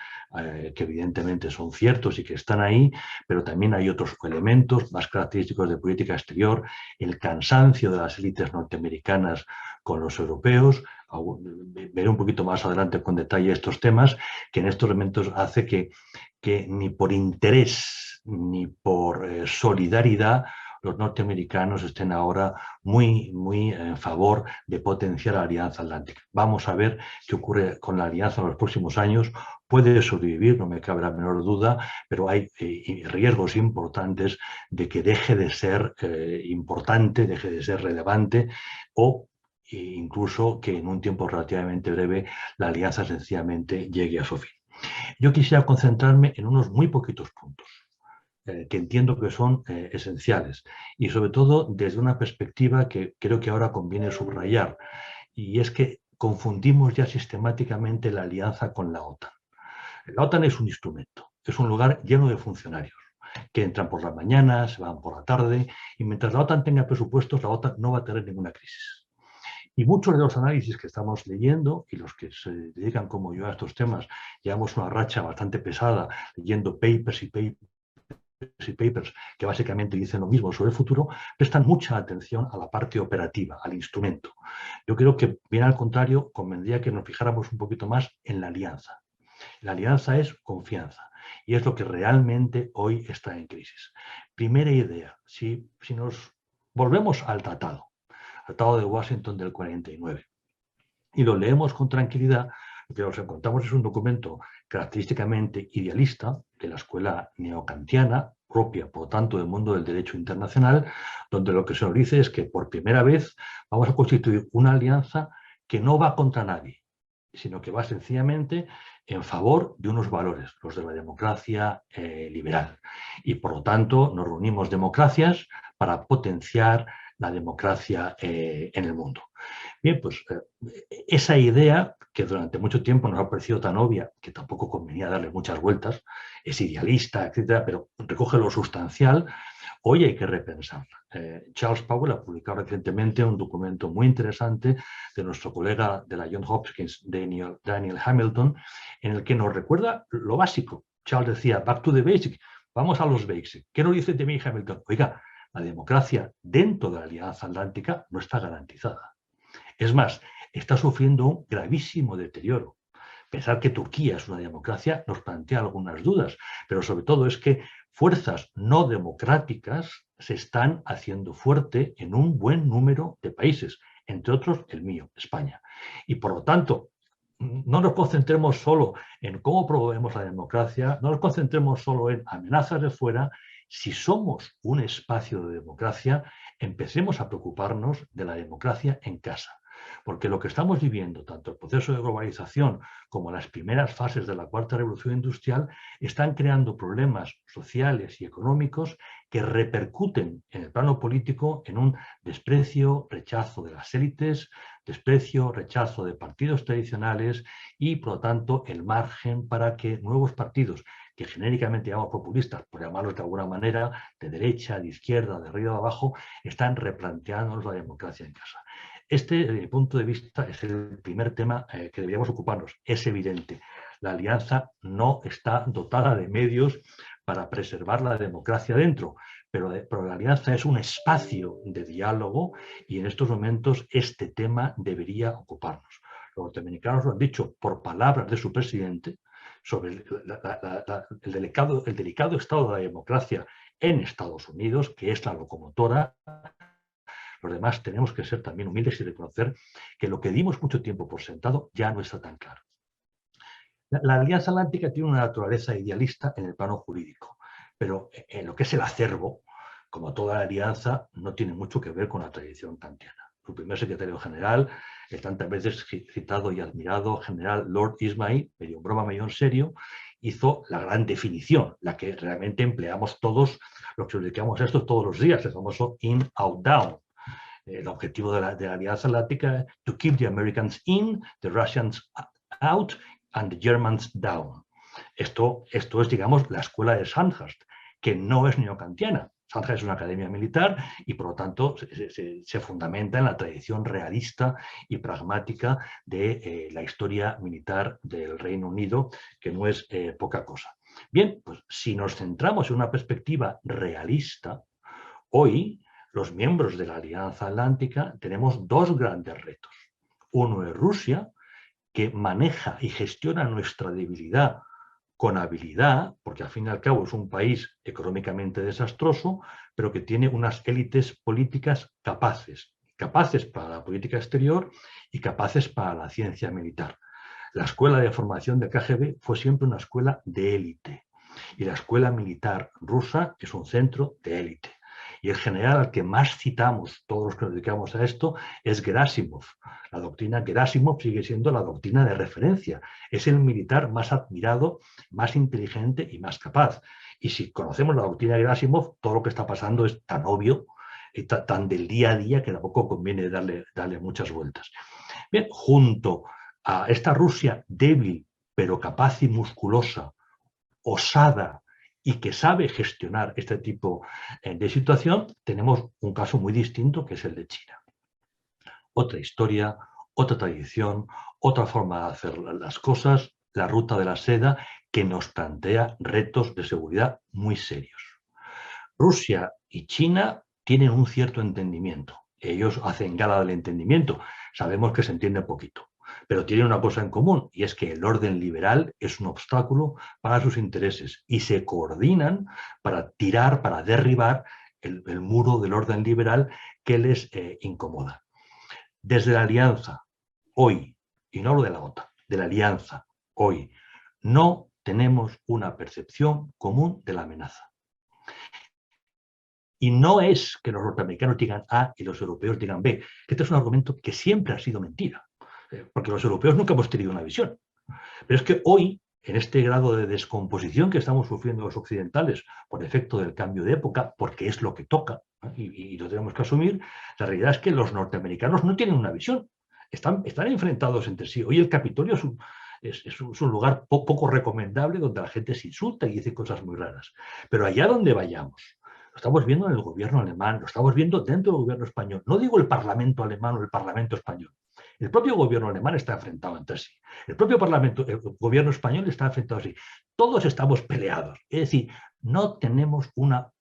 Speaker 5: que evidentemente son ciertos y que están ahí, pero también hay otros elementos más característicos de política exterior, el cansancio de las élites norteamericanas con los europeos. Veré un poquito más adelante con detalle estos temas, que en estos elementos hace que ni por interés ni por solidaridad los norteamericanos estén ahora muy en favor de potenciar la Alianza Atlántica. Vamos a ver qué ocurre con la Alianza en los próximos años. Puede sobrevivir, no me cabe la menor duda, pero hay riesgos importantes de que deje de ser importante, deje de ser relevante o incluso que en un tiempo relativamente breve la alianza sencillamente llegue a su fin. Yo quisiera concentrarme en unos muy poquitos puntos que entiendo que son esenciales y sobre todo desde una perspectiva que creo que ahora conviene subrayar, y es que confundimos ya sistemáticamente la alianza con la OTAN. La OTAN es un instrumento, es un lugar lleno de funcionarios que entran por las mañanas, se van por la tarde, y mientras la OTAN tenga presupuestos, la OTAN no va a tener ninguna crisis. Y muchos de los análisis que estamos leyendo, y los que se dedican como yo a estos temas, llevamos una racha bastante pesada leyendo papers y papers policy papers que básicamente dicen lo mismo sobre el futuro, prestan mucha atención a la parte operativa, al instrumento. Yo creo que, bien al contrario, convendría que nos fijáramos un poquito más en la alianza. La alianza es confianza y es lo que realmente hoy está en crisis. Primera idea, si nos volvemos al Tratado de Washington del 49, y lo leemos con tranquilidad, lo que nos encontramos es un documento característicamente idealista de la escuela neokantiana, propia, por lo tanto, del mundo del derecho internacional, donde lo que se nos dice es que por primera vez vamos a constituir una alianza que no va contra nadie, sino que va sencillamente en favor de unos valores, los de la democracia liberal. Y por lo tanto nos reunimos democracias para potenciar la democracia en el mundo. Bien, pues esa idea, que durante mucho tiempo nos ha parecido tan obvia, que tampoco convenía darle muchas vueltas, es idealista, etcétera, pero recoge lo sustancial, hoy hay que repensarla. Charles Powell ha publicado recientemente un documento muy interesante de nuestro colega de la Johns Hopkins, Daniel Hamilton, en el que nos recuerda lo básico. Charles decía, back to the basic, vamos a los basics. ¿Qué nos dice de mí Hamilton? Oiga, la democracia dentro de la Alianza Atlántica no está garantizada. Es más, está sufriendo un gravísimo deterioro. Pensar que Turquía es una democracia nos plantea algunas dudas, pero sobre todo es que fuerzas no democráticas se están haciendo fuerte en un buen número de países, entre otros el mío, España. Y por lo tanto, no nos concentremos solo en cómo promovemos la democracia, no nos concentremos solo en amenazas de fuera. Si somos un espacio de democracia, empecemos a preocuparnos de la democracia en casa. Porque lo que estamos viviendo, tanto el proceso de globalización como las primeras fases de la cuarta revolución industrial, están creando problemas sociales y económicos que repercuten en el plano político en un desprecio, rechazo de las élites, desprecio, rechazo de partidos tradicionales y, por lo tanto, el margen para que nuevos partidos, que genéricamente llamamos populistas, por llamarlos de alguna manera, de derecha, de izquierda, de arriba, de abajo, están replanteando la democracia en casa. Este, desde mi punto de vista, es el primer tema que deberíamos ocuparnos. Es evidente, la alianza no está dotada de medios para preservar la democracia dentro, pero la alianza es un espacio de diálogo y en estos momentos este tema debería ocuparnos. Los norteamericanos lo han dicho por palabras de su presidente sobre el delicado estado de la democracia en Estados Unidos, que es la locomotora. Los demás tenemos que ser también humildes y reconocer que lo que dimos mucho tiempo por sentado ya no está tan claro. La Alianza Atlántica tiene una naturaleza idealista en el plano jurídico, pero en lo que es el acervo, como toda la alianza, no tiene mucho que ver con la tradición kantiana. Su primer secretario general, el tantas veces citado y admirado general Lord Ismay, medio en broma, medio en serio, hizo la gran definición, la que realmente empleamos todos los que nos dedicamos a esto todos los días, el famoso in, out, down. El objetivo de la Alianza Atlántica es to keep the Americans in, the Russians out and the Germans down. Esto es, digamos, la escuela de Sandhurst, que no es neokantiana. Sandhurst es una academia militar y, por lo tanto, se fundamenta en la tradición realista y pragmática de la historia militar del Reino Unido, que no es poca cosa. Bien, pues si nos centramos en una perspectiva realista, hoy los miembros de la Alianza Atlántica tenemos dos grandes retos. Uno es Rusia, que maneja y gestiona nuestra debilidad con habilidad, porque al fin y al cabo es un país económicamente desastroso, pero que tiene unas élites políticas capaces para la política exterior y capaces para la ciencia militar. La escuela de formación del KGB fue siempre una escuela de élite y la escuela militar rusa es un centro de élite. Y el general al que más citamos, todos los que nos dedicamos a esto, es Gerasimov. La doctrina Gerasimov sigue siendo la doctrina de referencia. Es el militar más admirado, más inteligente y más capaz. Y si conocemos la doctrina Gerasimov, todo lo que está pasando es tan obvio, y tan del día a día, que tampoco conviene darle muchas vueltas. Bien, junto a esta Rusia débil, pero capaz y musculosa, osada, y que sabe gestionar este tipo de situación, tenemos un caso muy distinto que es el de China. Otra historia, otra tradición, otra forma de hacer las cosas, la ruta de la seda, que nos plantea retos de seguridad muy serios. Rusia y China tienen un cierto entendimiento. Ellos hacen gala del entendimiento. Sabemos que se entiende poquito, pero tienen una cosa en común, y es que el orden liberal es un obstáculo para sus intereses y se coordinan para tirar, para derribar el muro del orden liberal que les incomoda. Desde la alianza, hoy, y no hablo de la OTAN, de la alianza, hoy, no tenemos una percepción común de la amenaza. Y no es que los norteamericanos digan A y los europeos digan B, que este es un argumento que siempre ha sido mentira, porque los europeos nunca hemos tenido una visión. Pero es que hoy, en este grado de descomposición que estamos sufriendo los occidentales por efecto del cambio de época, porque es lo que toca, y lo tenemos que asumir, la realidad es que los norteamericanos no tienen una visión, están enfrentados entre sí. Hoy el Capitolio es un lugar poco recomendable donde la gente se insulta y dice cosas muy raras. Pero allá donde vayamos, lo estamos viendo en el gobierno alemán, lo estamos viendo dentro del gobierno español. No digo el Parlamento alemán o el Parlamento español. El propio gobierno alemán está enfrentado entre sí. El propio el gobierno español está enfrentado entre sí. Todos estamos peleados. Es decir, no tenemos una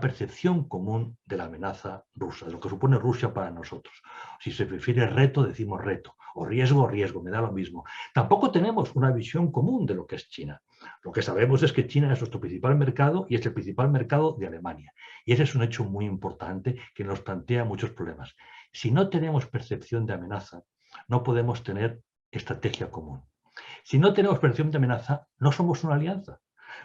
Speaker 5: percepción común de la amenaza rusa, de lo que supone Rusia para nosotros. Si se prefiere reto, decimos reto, o riesgo, me da lo mismo. Tampoco tenemos una visión común de lo que es China. Lo que sabemos es que China es nuestro principal mercado y es el principal mercado de Alemania. Y ese es un hecho muy importante que nos plantea muchos problemas. Si no tenemos percepción de amenaza, no podemos tener estrategia común. Si no tenemos percepción de amenaza, no somos una alianza.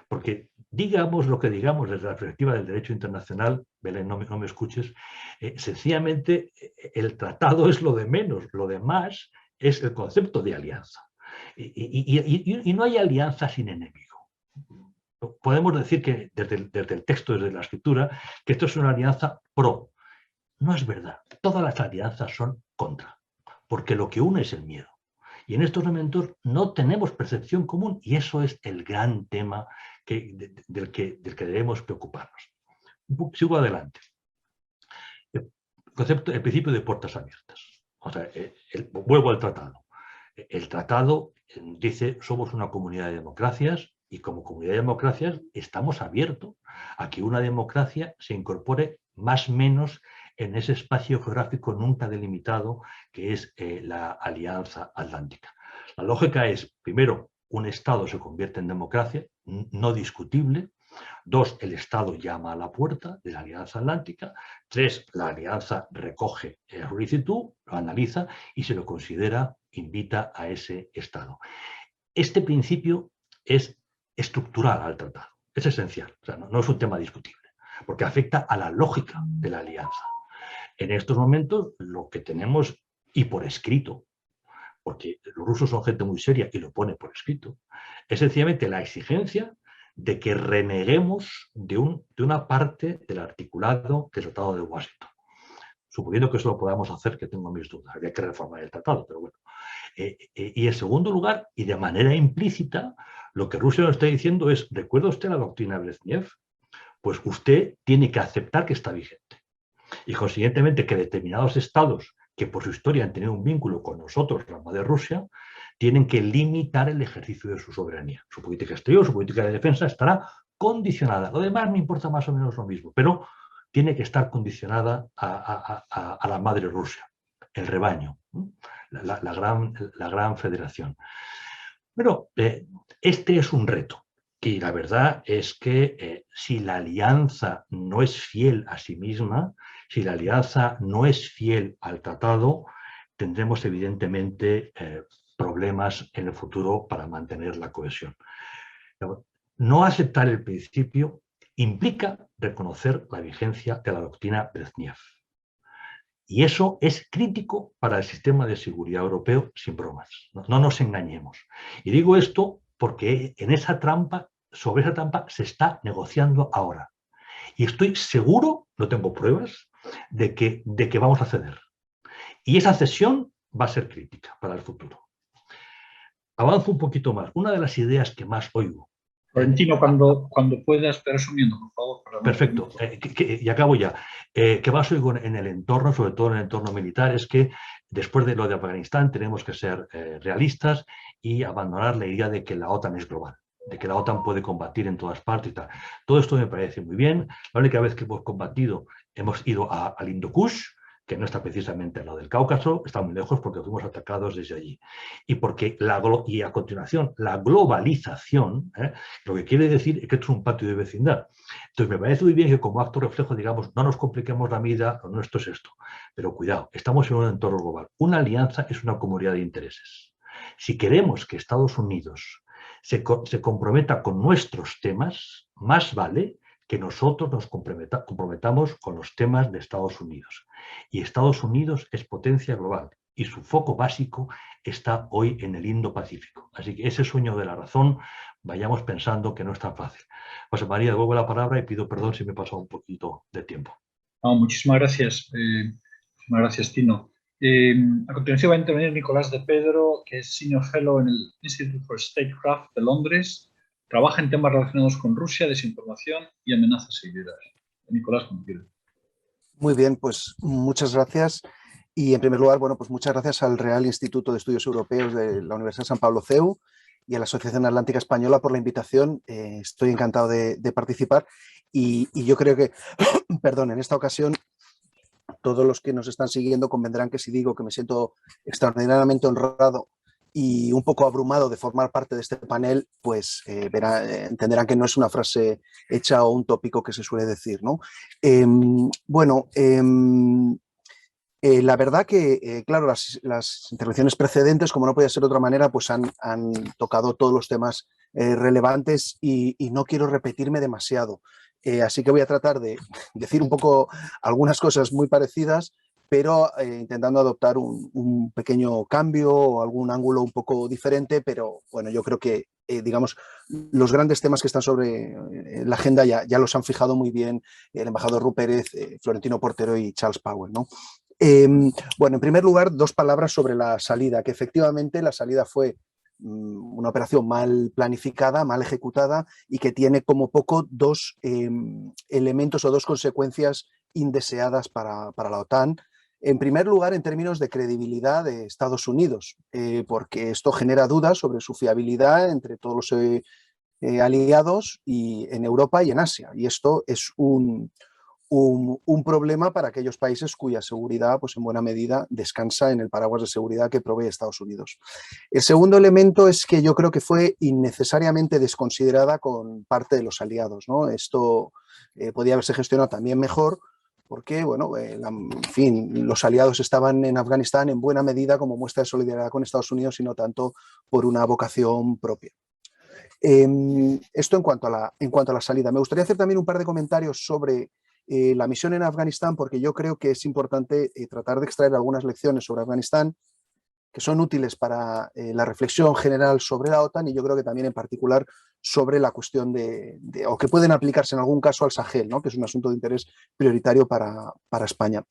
Speaker 5: Porque digamos lo que digamos desde la perspectiva del derecho internacional, Belén, no me escuches, sencillamente el tratado es lo de menos, lo demás es el concepto de alianza. Y no hay alianza sin enemigo. Podemos decir que desde el texto, desde la escritura, que esto es una alianza pro. No es verdad. Todas las alianzas son contra, porque lo que une es el miedo. Y en estos momentos no tenemos percepción común y eso es el gran tema del que debemos preocuparnos. Sigo adelante. El principio de puertas abiertas. O sea, vuelvo al tratado. El tratado dice somos una comunidad de democracias y como comunidad de democracias estamos abiertos a que una democracia se incorpore más o menos en ese espacio geográfico nunca delimitado que es la Alianza Atlántica. La lógica es, primero, un Estado se convierte en democracia, no discutible. 2, el Estado llama a la puerta de la Alianza Atlántica. 3, la Alianza recoge la solicitud, lo analiza y si lo considera, invita a ese Estado. Este principio es estructural al tratado, es esencial, o sea, no es un tema discutible, porque afecta a la lógica de la alianza. En estos momentos lo que tenemos, y por escrito, porque los rusos son gente muy seria y lo pone por escrito, es sencillamente la exigencia de que reneguemos de una parte del articulado del Tratado de Washington. Suponiendo que eso lo podamos hacer, que tengo mis dudas, habría que reformar el tratado, pero bueno. Y en segundo lugar, y de manera implícita, lo que Rusia nos está diciendo es, ¿recuerda usted la doctrina Brezhnev? Pues usted tiene que aceptar que está vigente. Y consiguientemente que determinados estados que por su historia han tenido un vínculo con nosotros, la madre Rusia, tienen que limitar el ejercicio de su soberanía. Su política exterior, su política de defensa estará condicionada. Lo demás me importa más o menos lo mismo, pero tiene que estar condicionada a la madre Rusia, el rebaño, la gran federación. Pero este es un reto. Y la verdad es que si la alianza no es fiel a sí misma, si la alianza no es fiel al tratado, tendremos evidentemente problemas en el futuro para mantener la cohesión. No aceptar el principio implica reconocer la vigencia de la doctrina Brezhnev. Y eso es crítico para el sistema de seguridad europeo, sin bromas. No nos engañemos. Y digo esto porque en esa trampa, sobre esa trampa se está negociando ahora. Y estoy seguro, no tengo pruebas, de que vamos a ceder. Y esa cesión va a ser crítica para el futuro. Avanzo un poquito más. Una de las ideas que más oigo.
Speaker 1: Florentino, cuando puedas, resumiendo, por favor.
Speaker 5: Perfecto, y acabo ya. Que más oigo en el entorno, sobre todo en el entorno militar, es que después de lo de Afganistán tenemos que ser realistas y abandonar la idea de que la OTAN es global. de que la OTAN puede combatir en todas partes y tal. Todo esto me parece muy bien. La única vez que hemos combatido hemos ido al Indo Kush, que no está precisamente al lado del Cáucaso, está muy lejos porque fuimos atacados desde allí. Y a continuación, la globalización, lo que quiere decir es que esto es un patio de vecindad. Entonces me parece muy bien que como acto reflejo digamos, no nos compliquemos la vida, no, esto es esto. Pero cuidado, estamos en un entorno global. Una alianza es una comunidad de intereses. Si queremos que Estados Unidos se comprometa con nuestros temas, más vale que nosotros nos comprometamos con los temas de Estados Unidos. Y Estados Unidos es potencia global y su foco básico está hoy en el Indo-Pacífico. Así que ese sueño de la razón, vayamos pensando que no es tan fácil. José María, devuelvo la palabra y pido perdón si me he pasado un poquito de tiempo.
Speaker 1: No, muchísimas gracias. Muchísimas gracias, Tino. A continuación va a intervenir Nicolás de Pedro, que es Senior Fellow en el Institute for Statecraft de Londres. Trabaja en temas relacionados con Rusia, desinformación y amenazas híbridas. Nicolás, como quieras.
Speaker 6: Muy bien, pues muchas gracias. Y en primer lugar, bueno, pues muchas gracias al Real Instituto de Estudios Europeos de la Universidad San Pablo CEU y a la Asociación Atlántica Española por la invitación. Estoy encantado de participar y yo creo que, perdón, en esta ocasión todos los que nos están siguiendo convendrán que si digo que me siento extraordinariamente honrado y un poco abrumado de formar parte de este panel, pues entenderán que no es una frase hecha o un tópico que se suele decir, ¿no? La verdad que, claro, las intervenciones precedentes, como no podía ser de otra manera, pues han tocado todos los temas relevantes y no quiero repetirme demasiado. Así que voy a tratar de decir un poco algunas cosas muy parecidas, pero intentando adoptar un pequeño cambio o algún ángulo un poco diferente, pero bueno, yo creo que, digamos, los grandes temas que están sobre la agenda ya los han fijado muy bien el embajador Rupérez, Florentino Portero y Charles Powell, ¿no? Bueno, en primer lugar, dos palabras sobre la salida, que efectivamente la salida fue una operación mal planificada, mal ejecutada y que tiene como poco dos elementos o dos consecuencias indeseadas para la OTAN. En primer lugar, en términos de credibilidad de Estados Unidos, porque esto genera dudas sobre su fiabilidad entre todos los aliados y en Europa y en Asia. Y esto es un problema para aquellos países cuya seguridad, pues en buena medida, descansa en el paraguas de seguridad que provee Estados Unidos. El segundo elemento es que yo creo que fue innecesariamente desconsiderada con parte de los aliados, ¿no? Esto podía haberse gestionado también mejor porque, bueno, en fin, los aliados estaban en Afganistán en buena medida como muestra de solidaridad con Estados Unidos y no tanto por una vocación propia. Esto en cuanto a la salida. Me gustaría hacer también un par de comentarios sobre la misión en Afganistán, porque yo creo que es importante tratar de extraer algunas lecciones sobre Afganistán que son útiles para la reflexión general sobre la OTAN y yo creo que también en particular sobre la cuestión o que pueden aplicarse en algún caso al Sahel, ¿no? Que es un asunto de interés prioritario para España.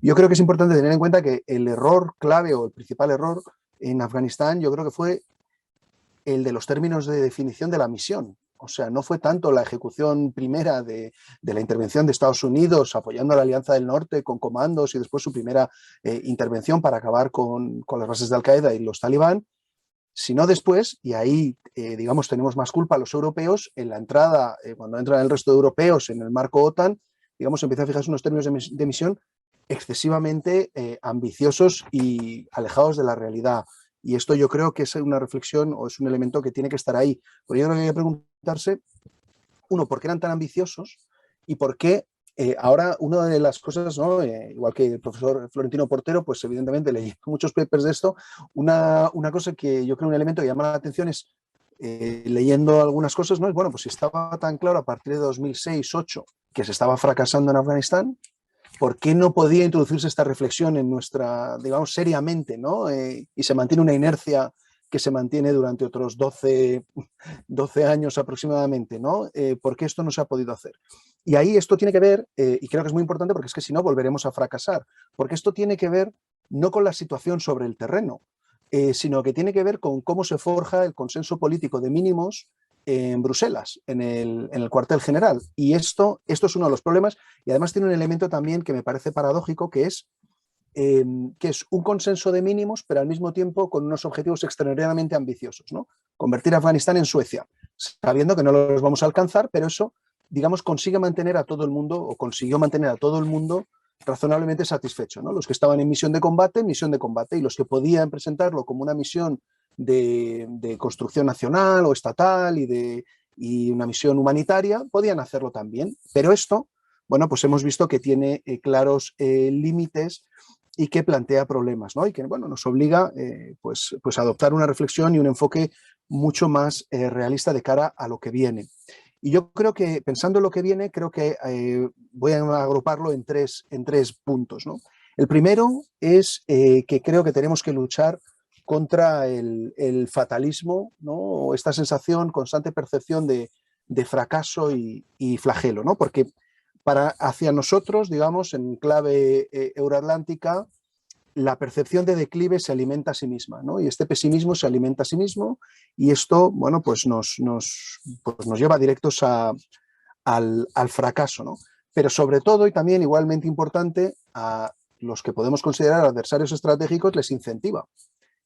Speaker 6: Yo creo que es importante tener en cuenta que el error clave o el principal error en Afganistán yo creo que fue el de los términos de definición de la misión. O sea, no fue tanto la ejecución primera de la intervención de Estados Unidos apoyando a la Alianza del Norte con comandos y después su primera intervención para acabar con las bases de Al-Qaeda y los talibán, sino después, y ahí, digamos, tenemos más culpa los europeos, en la entrada, cuando entran el resto de europeos en el marco OTAN, digamos, empieza a fijarse unos términos de misión excesivamente ambiciosos y alejados de la realidad. Y esto yo creo que es una reflexión o es un elemento que tiene que estar ahí. Porque yo creo que hay que preguntarse, uno, ¿por qué eran tan ambiciosos? Y por qué ahora una de las cosas, ¿no? Igual que el profesor Florentino Portero, pues evidentemente leí muchos papers de esto, una cosa que yo creo un elemento que llama la atención es, leyendo algunas cosas, ¿no? Bueno, pues si estaba tan claro a partir de 2006-2008 que se estaba fracasando en Afganistán, ¿por qué no podía introducirse esta reflexión en nuestra, digamos, seriamente, ¿no? Y se mantiene una inercia que se mantiene durante otros 12 años aproximadamente, ¿no? ¿Por qué esto no se ha podido hacer? Y ahí esto tiene que ver, y creo que es muy importante porque es que si no volveremos a fracasar, porque esto tiene que ver no con la situación sobre el terreno, sino que tiene que ver con cómo se forja el consenso político de mínimos en Bruselas, en el cuartel general. Y esto es uno de los problemas y además tiene un elemento también que me parece paradójico, que es un consenso de mínimos, pero al mismo tiempo con unos objetivos extraordinariamente ambiciosos, ¿no? Convertir a Afganistán en Suecia. sabiendo que no los vamos a alcanzar, pero eso, digamos, consigue mantener a todo el mundo, o consiguió mantener a todo el mundo razonablemente satisfecho, ¿no? Los que estaban en misión de combate, y los que podían presentarlo como una misión de construcción nacional o estatal y una misión humanitaria, podían hacerlo también. Pero esto, bueno, pues hemos visto que tiene claros límites y que plantea problemas, ¿no? Y que, bueno, nos obliga pues a adoptar una reflexión y un enfoque mucho más realista de cara a lo que viene. Y yo creo que, pensando en lo que viene, creo que voy a agruparlo en tres puntos, ¿no? El primero es que creo que tenemos que luchar contra el fatalismo, ¿no? O esta sensación, constante percepción de fracaso y flagelo, ¿no? Porque hacia nosotros, digamos, en clave euroatlántica, la percepción de declive se alimenta a sí misma, ¿no? Y este pesimismo se alimenta a sí mismo y esto, bueno, pues nos lleva directos al fracaso, ¿no? Pero sobre todo, y también igualmente importante, a los que podemos considerar adversarios estratégicos les incentiva.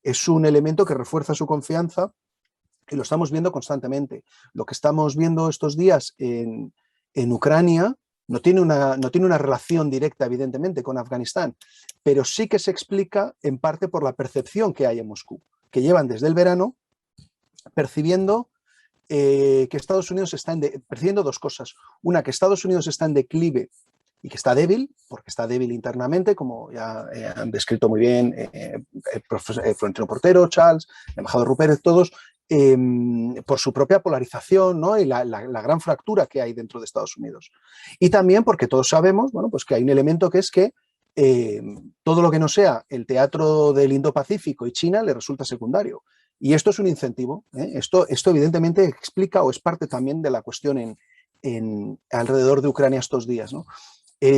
Speaker 6: Es un elemento que refuerza su confianza y lo estamos viendo constantemente. Lo que estamos viendo estos días en Ucrania no tiene una relación directa, evidentemente, con Afganistán, pero sí que se explica en parte por la percepción que hay en Moscú, que llevan desde el verano percibiendo que Estados Unidos está percibiendo dos cosas. Una, que Estados Unidos está en declive y que está débil, porque está débil internamente, como ya han descrito muy bien Florentino Portero, Charles, el embajador Rupert, todos, por su propia polarización, ¿no? Y la gran fractura que hay dentro de Estados Unidos. Y también porque todos sabemos, bueno, pues que hay un elemento que es que todo lo que no sea el teatro del Indo-Pacífico y China le resulta secundario. Y esto es un incentivo. Esto evidentemente explica o es parte también de la cuestión alrededor de Ucrania estos días, ¿no?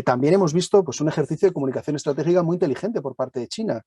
Speaker 6: También hemos visto pues, un ejercicio de comunicación estratégica muy inteligente por parte de China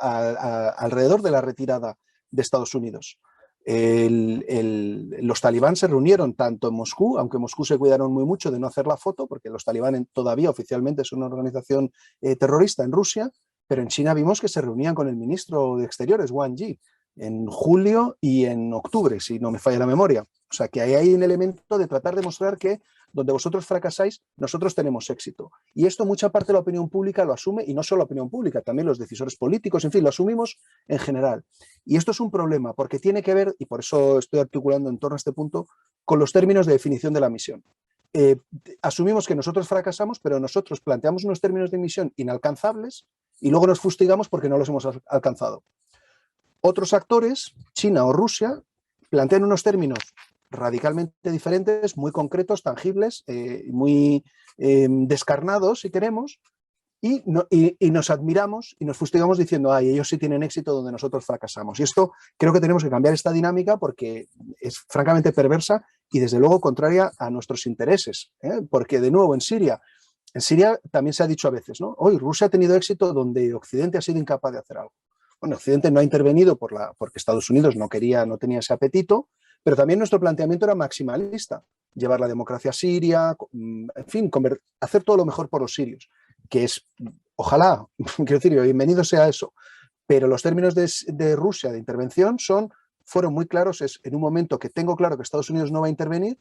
Speaker 6: alrededor de la retirada de Estados Unidos. Los talibán se reunieron tanto en Moscú, aunque en Moscú se cuidaron muy mucho de no hacer la foto, porque los talibán todavía oficialmente son una organización terrorista en Rusia, pero en China vimos que se reunían con el ministro de Exteriores, Wang Yi, en julio y en octubre, si no me falla la memoria. O sea, que ahí hay un elemento de tratar de mostrar que donde vosotros fracasáis, nosotros tenemos éxito. Y esto mucha parte de la opinión pública lo asume, y no solo la opinión pública, también los decisores políticos, en fin, lo asumimos en general. Y esto es un problema, porque tiene que ver, y por eso estoy articulando en torno a este punto, con los términos de definición de la misión. Asumimos que nosotros fracasamos, pero nosotros planteamos unos términos de misión inalcanzables y luego nos fustigamos porque no los hemos alcanzado. Otros actores, China o Rusia, plantean unos términos radicalmente diferentes, muy concretos, tangibles, muy descarnados, si queremos, y nos admiramos y nos fustigamos diciendo, ay, ellos sí tienen éxito donde nosotros fracasamos. Y esto creo que tenemos que cambiar esta dinámica porque es francamente perversa y desde luego contraria a nuestros intereses, porque de nuevo en Siria también se ha dicho a veces, ¿no? Hoy Rusia ha tenido éxito donde Occidente ha sido incapaz de hacer algo. Bueno, Occidente no ha intervenido porque Estados Unidos no tenía ese apetito, pero también nuestro planteamiento era maximalista, llevar la democracia a Siria, en fin, hacer todo lo mejor por los sirios, que es, ojalá, quiero decir, bienvenido sea eso, pero los términos de Rusia de intervención fueron muy claros, es en un momento que tengo claro que Estados Unidos no va a intervenir,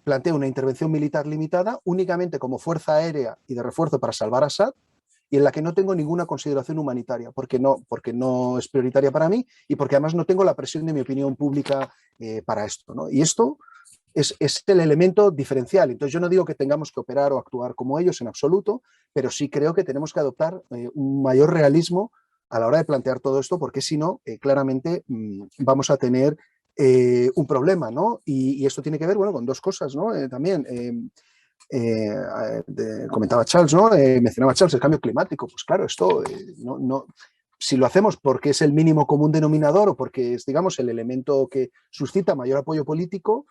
Speaker 6: plantea una intervención militar limitada únicamente como fuerza aérea y de refuerzo para salvar a Assad, y en la que no tengo ninguna consideración humanitaria, porque no es prioritaria para mí y porque además no tengo la presión de mi opinión pública para esto, ¿no? Y esto es el elemento diferencial. Entonces yo no digo que tengamos que operar o actuar como ellos en absoluto, pero sí creo que tenemos que adoptar un mayor realismo a la hora de plantear todo esto, porque si no, claramente vamos a tener un problema, ¿no? Y esto tiene que ver, bueno, con dos cosas, ¿no? También... comentaba Charles, ¿no? Mencionaba Charles el cambio climático. Pues claro, esto si lo hacemos porque es el mínimo común denominador o porque es, digamos, el elemento que suscita mayor apoyo político,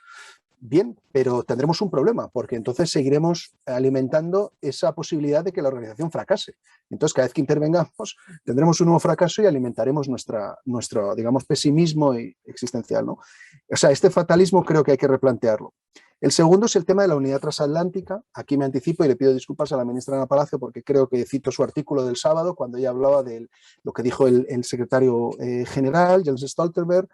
Speaker 6: bien, pero tendremos un problema, porque entonces seguiremos alimentando esa posibilidad de que la organización fracase. Entonces, cada vez que intervengamos, tendremos un nuevo fracaso y alimentaremos nuestro, digamos, pesimismo existencial, ¿no? O sea, este fatalismo creo que hay que replantearlo. El segundo es el tema de la unidad transatlántica. Aquí me anticipo y le pido disculpas a la ministra Ana Palacio porque creo que cito su artículo del sábado cuando ella hablaba de lo que dijo el secretario general, Jens Stoltenberg,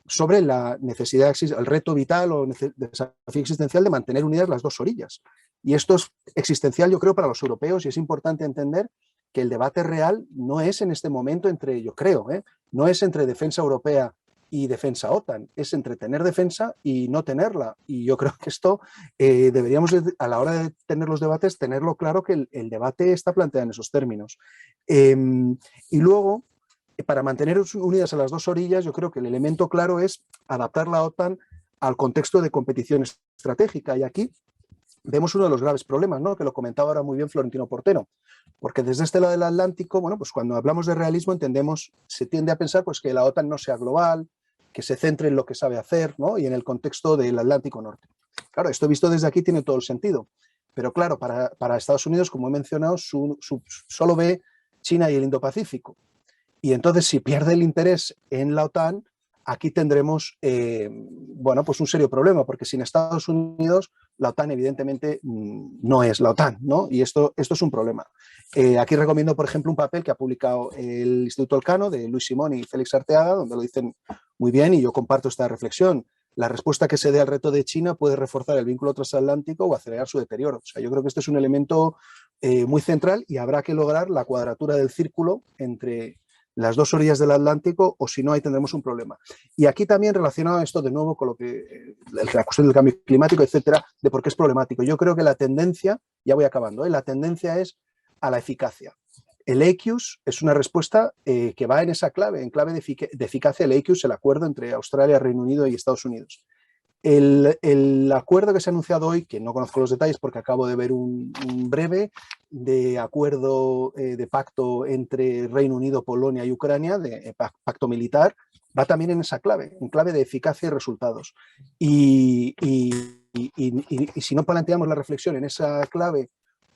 Speaker 6: sobre la necesidad, el reto vital o desafío existencial de mantener unidas las dos orillas. Y esto es existencial, yo creo, para los europeos, y es importante entender que el debate real no es en este momento entre, yo creo, no es entre defensa europea y defensa OTAN, es entre tener defensa y no tenerla. Y yo creo que esto deberíamos, a la hora de tener los debates, tenerlo claro que el debate está planteado en esos términos. Y luego, para mantener unidas a las dos orillas, yo creo que el elemento claro es adaptar la OTAN al contexto de competición estratégica. Y aquí vemos uno de los graves problemas, ¿no? Que lo comentaba ahora muy bien Florentino Portero, porque desde este lado del Atlántico, bueno, pues cuando hablamos de realismo entendemos, se tiende a pensar pues que la OTAN no sea global, que se centre en lo que sabe hacer, ¿no? Y en el contexto del Atlántico Norte. Claro, esto visto desde aquí tiene todo el sentido, pero claro, para Estados Unidos, como he mencionado, solo ve China y el Indo-Pacífico. Y entonces, si pierde el interés en la OTAN, aquí tendremos bueno, pues un serio problema, porque sin Estados Unidos la OTAN evidentemente no es la OTAN, ¿no? Y esto es un problema. Aquí recomiendo, por ejemplo, un papel que ha publicado el Instituto Elcano de Luis Simón y Félix Arteaga, donde lo dicen muy bien, y yo comparto esta reflexión. La respuesta que se dé al reto de China puede reforzar el vínculo transatlántico o acelerar su deterioro. O sea, yo creo que este es un elemento muy central y habrá que lograr la cuadratura del círculo entre las dos orillas del Atlántico, o si no, ahí tendremos un problema. Y aquí también relacionado a esto de nuevo con lo que la cuestión del cambio climático, etcétera, de por qué es problemático. Yo creo que la tendencia, ya voy acabando, la tendencia es a la eficacia. El AUKUS es una respuesta que va en esa clave, en clave de eficacia. El AUKUS, el acuerdo entre Australia, Reino Unido y Estados Unidos. El acuerdo que se ha anunciado hoy, que no conozco los detalles porque acabo de ver un breve de acuerdo de pacto entre Reino Unido, Polonia y Ucrania, de pacto militar, va también en esa clave, en clave de eficacia y resultados. Y si no planteamos la reflexión en esa clave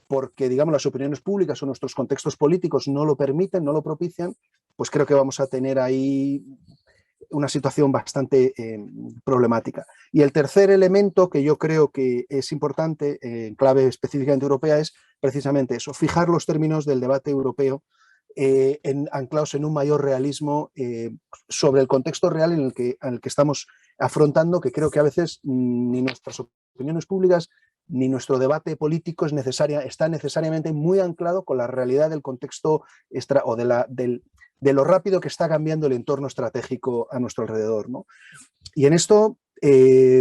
Speaker 6: porque, digamos, las opiniones públicas o nuestros contextos políticos no lo permiten, no lo propician, pues creo que vamos a tener ahí una situación bastante problemática. Y el tercer elemento que yo creo que es importante en clave específicamente europea es precisamente eso, fijar los términos del debate europeo anclados en un mayor realismo sobre el contexto real en el que estamos afrontando, que creo que a veces ni nuestras opiniones públicas ni nuestro debate político está necesariamente muy anclado con la realidad del contexto o de lo rápido que está cambiando el entorno estratégico a nuestro alrededor, ¿no? Y en esto,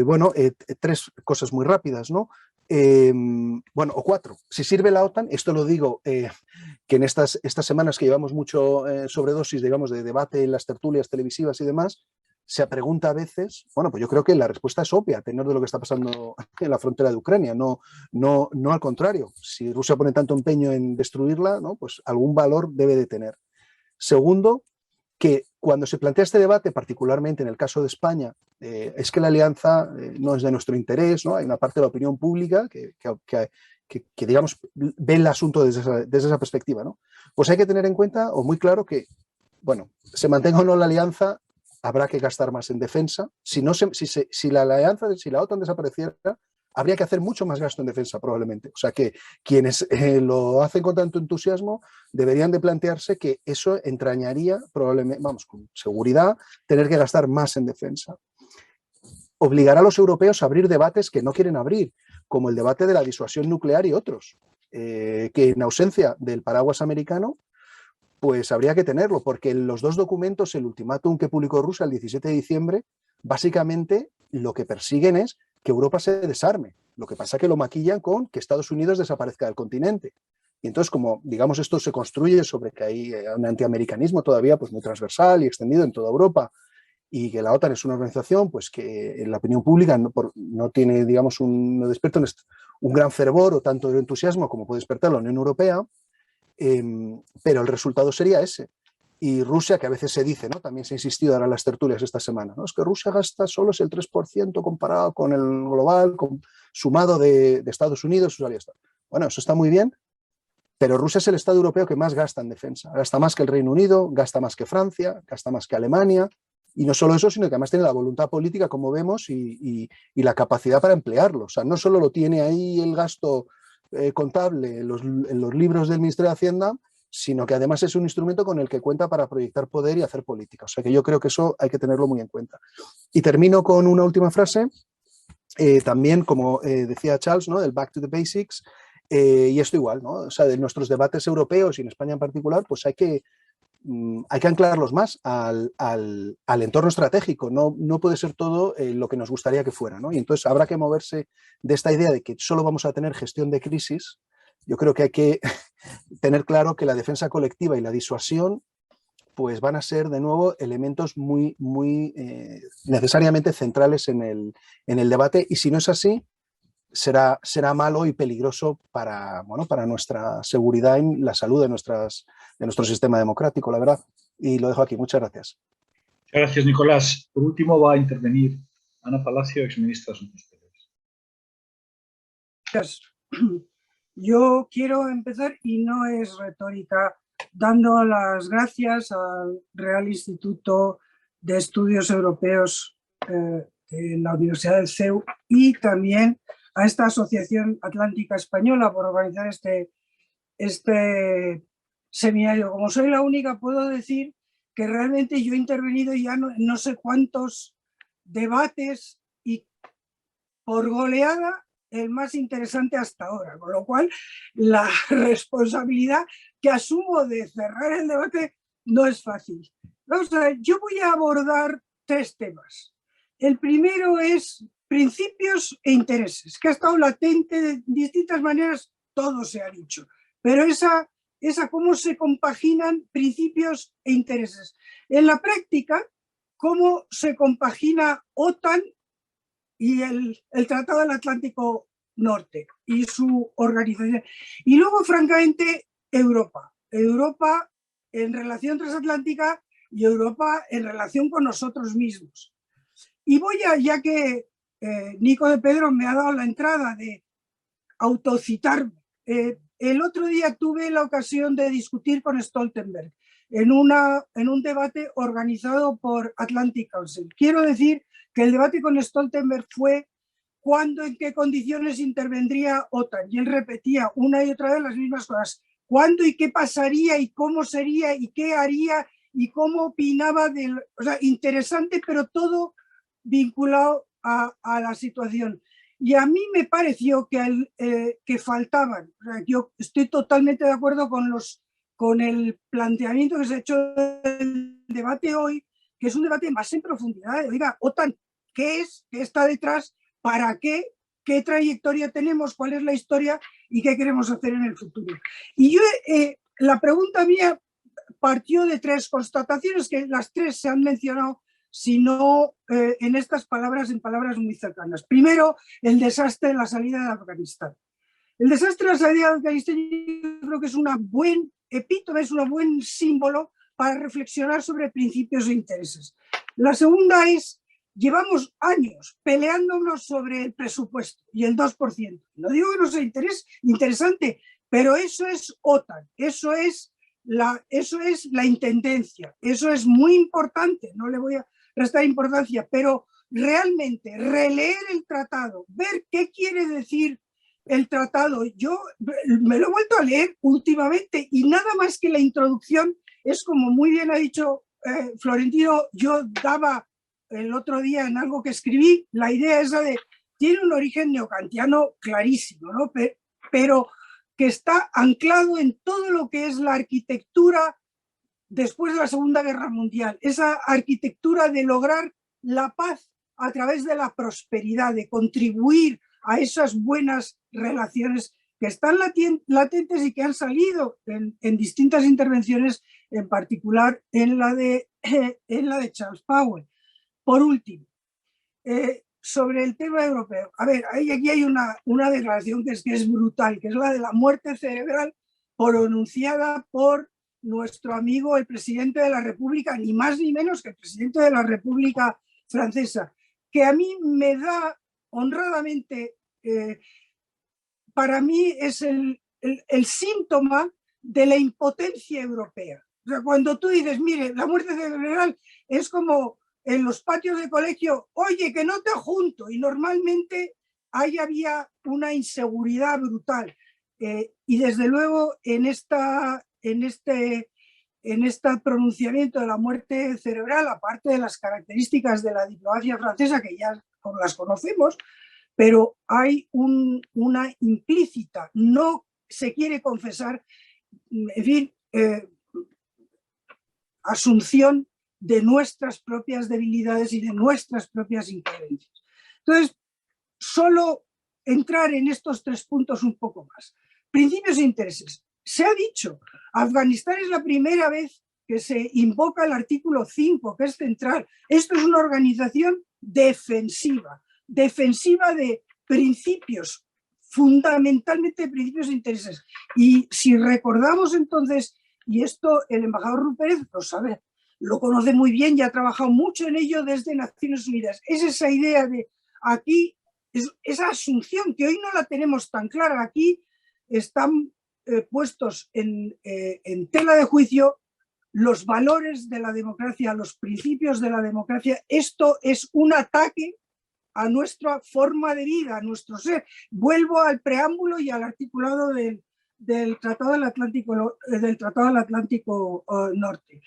Speaker 6: bueno, tres cosas muy rápidas, ¿no? Bueno, o cuatro. Si sirve la OTAN, esto lo digo que en estas semanas que llevamos mucho sobredosis, digamos, de debate en las tertulias televisivas y demás, se pregunta a veces, bueno, pues yo creo que la respuesta es obvia, a tenor de lo que está pasando en la frontera de Ucrania, no al contrario. Si Rusia pone tanto empeño en destruirla, ¿no? Pues algún valor debe de tener. Segundo, que cuando se plantea este debate, particularmente en el caso de España, es que la alianza no es de nuestro interés, ¿no? Hay una parte de la opinión pública que digamos, ve el asunto desde esa perspectiva, ¿no? Pues hay que tener en cuenta, o muy claro, que, bueno, se mantenga o no la alianza, habrá que gastar más en defensa. Si la OTAN desapareciera, habría que hacer mucho más gasto en defensa probablemente. O sea que quienes lo hacen con tanto entusiasmo deberían de plantearse que eso entrañaría probablemente, vamos, con seguridad, tener que gastar más en defensa. Obligará a los europeos a abrir debates que no quieren abrir, como el debate de la disuasión nuclear y otros, que en ausencia del paraguas americano, pues habría que tenerlo, porque los dos documentos, el ultimátum que publicó Rusia el 17 de diciembre, básicamente lo que persiguen es que Europa se desarme. Lo que pasa es que lo maquillan con que Estados Unidos desaparezca del continente. Y entonces, como digamos esto se construye sobre que hay un antiamericanismo todavía pues muy transversal y extendido en toda Europa, y que la OTAN es una organización pues que en la opinión pública no tiene, digamos, no despierta un gran fervor o tanto de entusiasmo como puede despertar la Unión Europea, pero el resultado sería ese. Y Rusia, que a veces se dice, ¿no? También se ha insistido ahora en las tertulias esta semana, ¿no? Es que Rusia gasta solo el 3% comparado con el global, sumado de Estados Unidos. Bueno, eso está muy bien, pero Rusia es el Estado europeo que más gasta en defensa. Gasta más que el Reino Unido, gasta más que Francia, gasta más que Alemania. Y no solo eso, sino que además tiene la voluntad política, como vemos, y la capacidad para emplearlo. O sea, no solo lo tiene ahí el gasto contable en los libros del Ministerio de Hacienda, sino que además es un instrumento con el que cuenta para proyectar poder y hacer política. O sea que yo creo que eso hay que tenerlo muy en cuenta. Y termino con una última frase, también como decía Charles, ¿no? Del back to the basics, y esto igual, ¿no? O sea, de nuestros debates europeos y en España en particular, pues hay que anclarlos más al entorno estratégico, no puede ser todo lo que nos gustaría que fuera, ¿no? Y entonces habrá que moverse de esta idea de que solo vamos a tener gestión de crisis. Yo creo que hay que tener claro que la defensa colectiva y la disuasión pues van a ser de nuevo elementos muy necesariamente centrales en el debate, y si no es así, será malo y peligroso para nuestra seguridad y la salud de nuestro sistema democrático, la verdad. Y lo dejo aquí. Muchas gracias.
Speaker 1: Gracias, Nicolás. Por último va a intervenir Ana Palacio, exministra de Asuntos Exteriores.
Speaker 7: Gracias. Yo quiero empezar, y no es retórica, dando las gracias al Real Instituto de Estudios Europeos en la Universidad del CEU y también a esta Asociación Atlántica Española por organizar este seminario. Como soy la única, puedo decir que realmente yo he intervenido ya no sé cuántos debates y por goleada el más interesante hasta ahora, con lo cual la responsabilidad que asumo de cerrar el debate no es fácil. Vamos a ver, yo voy a abordar 3 temas. El primero es principios e intereses, que ha estado latente de distintas maneras, todo se ha dicho, pero esa cómo se compaginan principios e intereses. En la práctica, cómo se compagina OTAN y el Tratado del Atlántico Norte y su organización. Y luego, francamente, Europa en relación transatlántica y Europa en relación con nosotros mismos. Y ya que Nico de Pedro me ha dado la entrada de autocitarme, el otro día tuve la ocasión de discutir con Stoltenberg en un debate organizado por Atlantic Council. Quiero decir que el debate con Stoltenberg fue cuándo, en qué condiciones intervendría OTAN. Y él repetía una y otra vez las mismas cosas. Cuándo y qué pasaría y cómo sería y qué haría y cómo opinaba. O sea, interesante, pero todo vinculado a la situación. Y a mí me pareció que faltaban. O sea, yo estoy totalmente de acuerdo con el planteamiento que se ha hecho del debate hoy, que es un debate más en profundidad. Oiga, OTAN, ¿qué es? ¿Qué está detrás? ¿Para qué? ¿Qué trayectoria tenemos? ¿Cuál es la historia? ¿Y qué queremos hacer en el futuro? Y la pregunta mía partió de 3 constataciones, que las 3 se han mencionado, sino en estas palabras, en palabras muy cercanas. Primero, el desastre de la salida de Afganistán. El desastre de la salida de Afganistán yo creo que es un buen epítome, es un buen símbolo para reflexionar sobre principios e intereses. La segunda es, llevamos años peleándonos sobre el presupuesto y el 2%. No digo que no sea interesante, pero eso es OTAN, eso es la intendencia, eso es muy importante, no le voy a restar importancia, pero realmente releer el tratado, ver qué quiere decir el tratado. Yo me lo he vuelto a leer últimamente y nada más que la introducción es, como muy bien ha dicho Florentino, yo daba el otro día en algo que escribí, la idea esa de, tiene un origen neokantiano clarísimo, ¿no? Pero que está anclado en todo lo que es la arquitectura después de la Segunda Guerra Mundial, esa arquitectura de lograr la paz a través de la prosperidad, de contribuir a esas buenas relaciones que están latentes y que han salido en distintas intervenciones, en particular en la de Charles Powell. Por último, sobre el tema europeo. A ver, aquí hay una declaración que es brutal, que es la de la muerte cerebral pronunciada por nuestro amigo, el presidente de la República, ni más ni menos que el presidente de la República Francesa, que a mí me da honradamente, para mí es el síntoma de la impotencia europea. O sea, cuando tú dices, mire, la muerte cerebral es como en los patios de colegio, oye, que no te junto, y normalmente ahí había una inseguridad brutal. Y desde luego en esta en este pronunciamiento de la muerte cerebral, aparte de las características de la diplomacia francesa, que ya las conocemos, pero hay una implícita, no se quiere confesar, en fin, asunción de nuestras propias debilidades y de nuestras propias incoherencias. Entonces, solo entrar en estos 3 puntos un poco más. Principios e intereses. Se ha dicho, Afganistán es la primera vez que se invoca el artículo 5, que es central. Esto es una organización defensiva de principios, fundamentalmente principios e intereses. Y si recordamos entonces, y esto el embajador Rupérez lo sabe, lo conoce muy bien y ha trabajado mucho en ello desde Naciones Unidas, es esa idea de aquí, esa asunción que hoy no la tenemos tan clara, aquí están puestos en tela de juicio los valores de la democracia, los principios de la democracia. Esto es un ataque a nuestra forma de vida, a nuestro ser. Vuelvo al preámbulo y al articulado del Tratado del Atlántico Norte.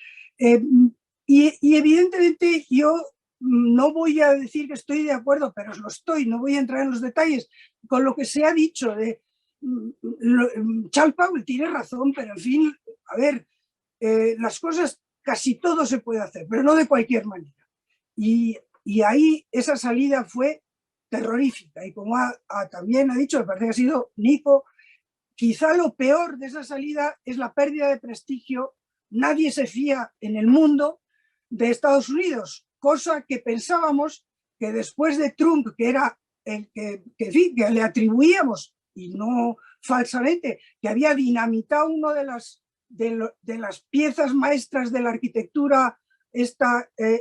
Speaker 7: Y evidentemente yo no voy a decir que estoy de acuerdo, pero lo estoy, no voy a entrar en los detalles, con lo que se ha dicho de Charles Powell tiene razón, pero en fin, a ver, las cosas, casi todo se puede hacer, pero no de cualquier manera. Y ahí esa salida fue terrorífica. Y como también ha dicho, me parece que ha sido Nico, quizá lo peor de esa salida es la pérdida de prestigio. Nadie se fía en el mundo de Estados Unidos, cosa que pensábamos que después de Trump, que era el que le atribuíamos, y no falsamente, que había dinamitado una de las piezas maestras de la arquitectura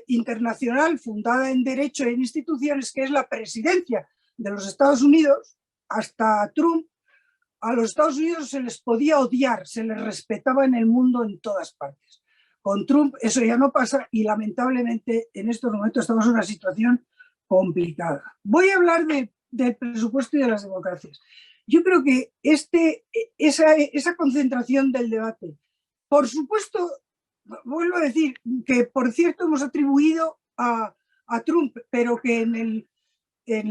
Speaker 7: internacional fundada en derecho e en instituciones, que es la presidencia de los Estados Unidos. Hasta Trump, a los Estados Unidos se les podía odiar, se les respetaba en el mundo en todas partes. Con Trump eso ya no pasa y lamentablemente en estos momentos estamos en una situación complicada. Voy a hablar del presupuesto y de las democracias. Yo creo que esa concentración del debate, por supuesto, vuelvo a decir que, por cierto, hemos atribuido a Trump, pero que en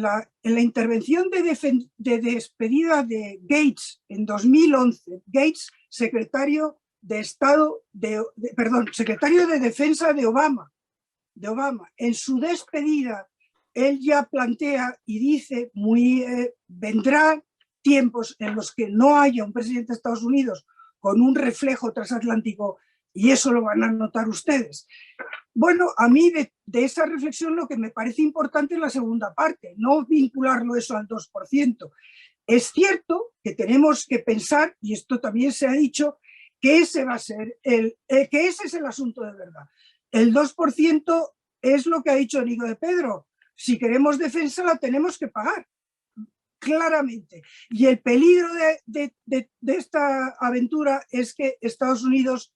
Speaker 7: la intervención de despedida de Gates en 2011, Gates, secretario de Estado, secretario de Defensa de Obama, en su despedida, él ya plantea y dice, vendrán tiempos en los que no haya un presidente de Estados Unidos con un reflejo transatlántico y eso lo van a notar ustedes. Bueno, a mí de esa reflexión lo que me parece importante es la segunda parte, no vincularlo eso al 2%. Es cierto que tenemos que pensar, y esto también se ha dicho, que ese va a ser que ese es el asunto de verdad. El 2% es lo que ha dicho Nico de Pedro. Si queremos defensa la tenemos que pagar, claramente. Y el peligro de esta aventura es que Estados Unidos,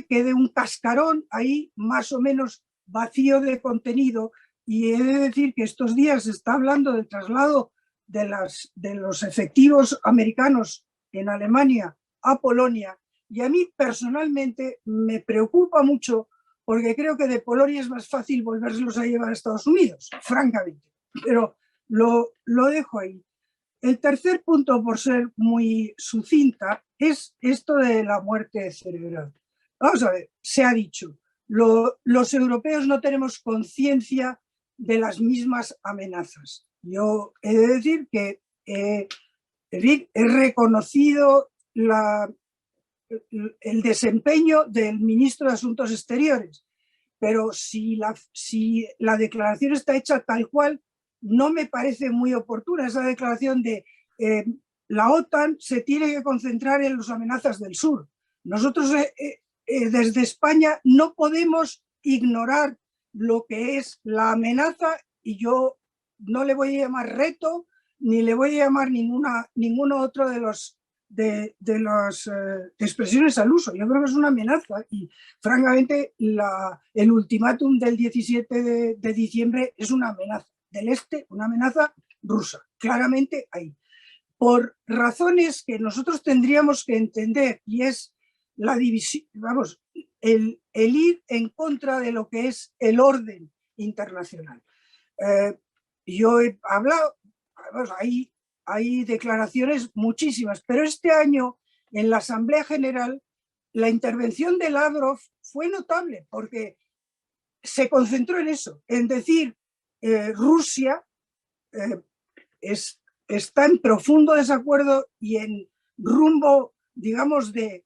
Speaker 7: quede un cascarón ahí más o menos vacío de contenido. Y he de decir que estos días se está hablando del traslado de los efectivos americanos en Alemania a Polonia. Y a mí personalmente me preocupa mucho porque creo que de Polonia es más fácil volvérselos a llevar a Estados Unidos, francamente. Pero lo dejo ahí. El tercer punto, por ser muy sucinta, es esto de la muerte cerebral. Vamos a ver, se ha dicho, los europeos no tenemos conciencia de las mismas amenazas. Yo he de decir que he reconocido el desempeño del ministro de Asuntos Exteriores, pero si la declaración está hecha tal cual, no me parece muy oportuna esa declaración de la OTAN se tiene que concentrar en las amenazas del sur. Nosotros desde España no podemos ignorar lo que es la amenaza y yo no le voy a llamar reto ni le voy a llamar ninguno otro de las expresiones al uso. Yo creo que es una amenaza y francamente el ultimátum del 17 de diciembre es una amenaza del este, una amenaza rusa, claramente ahí. por razones que nosotros tendríamos que entender, y es la división, vamos, el ir en contra de lo que es el orden internacional. Yo he hablado, vamos, hay declaraciones muchísimas, pero este año en la Asamblea General la intervención de Lavrov fue notable porque se concentró en eso, en decir Rusia está en profundo desacuerdo y en rumbo, digamos, de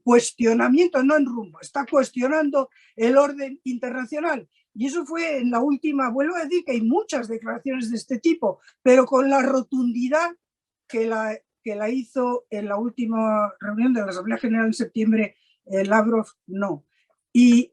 Speaker 7: cuestionamiento, no en rumbo, está cuestionando el orden internacional. Y eso fue en la última, vuelvo a decir que hay muchas declaraciones de este tipo, pero con la rotundidad que la hizo en la última reunión de la Asamblea General en septiembre, Lavrov no. Y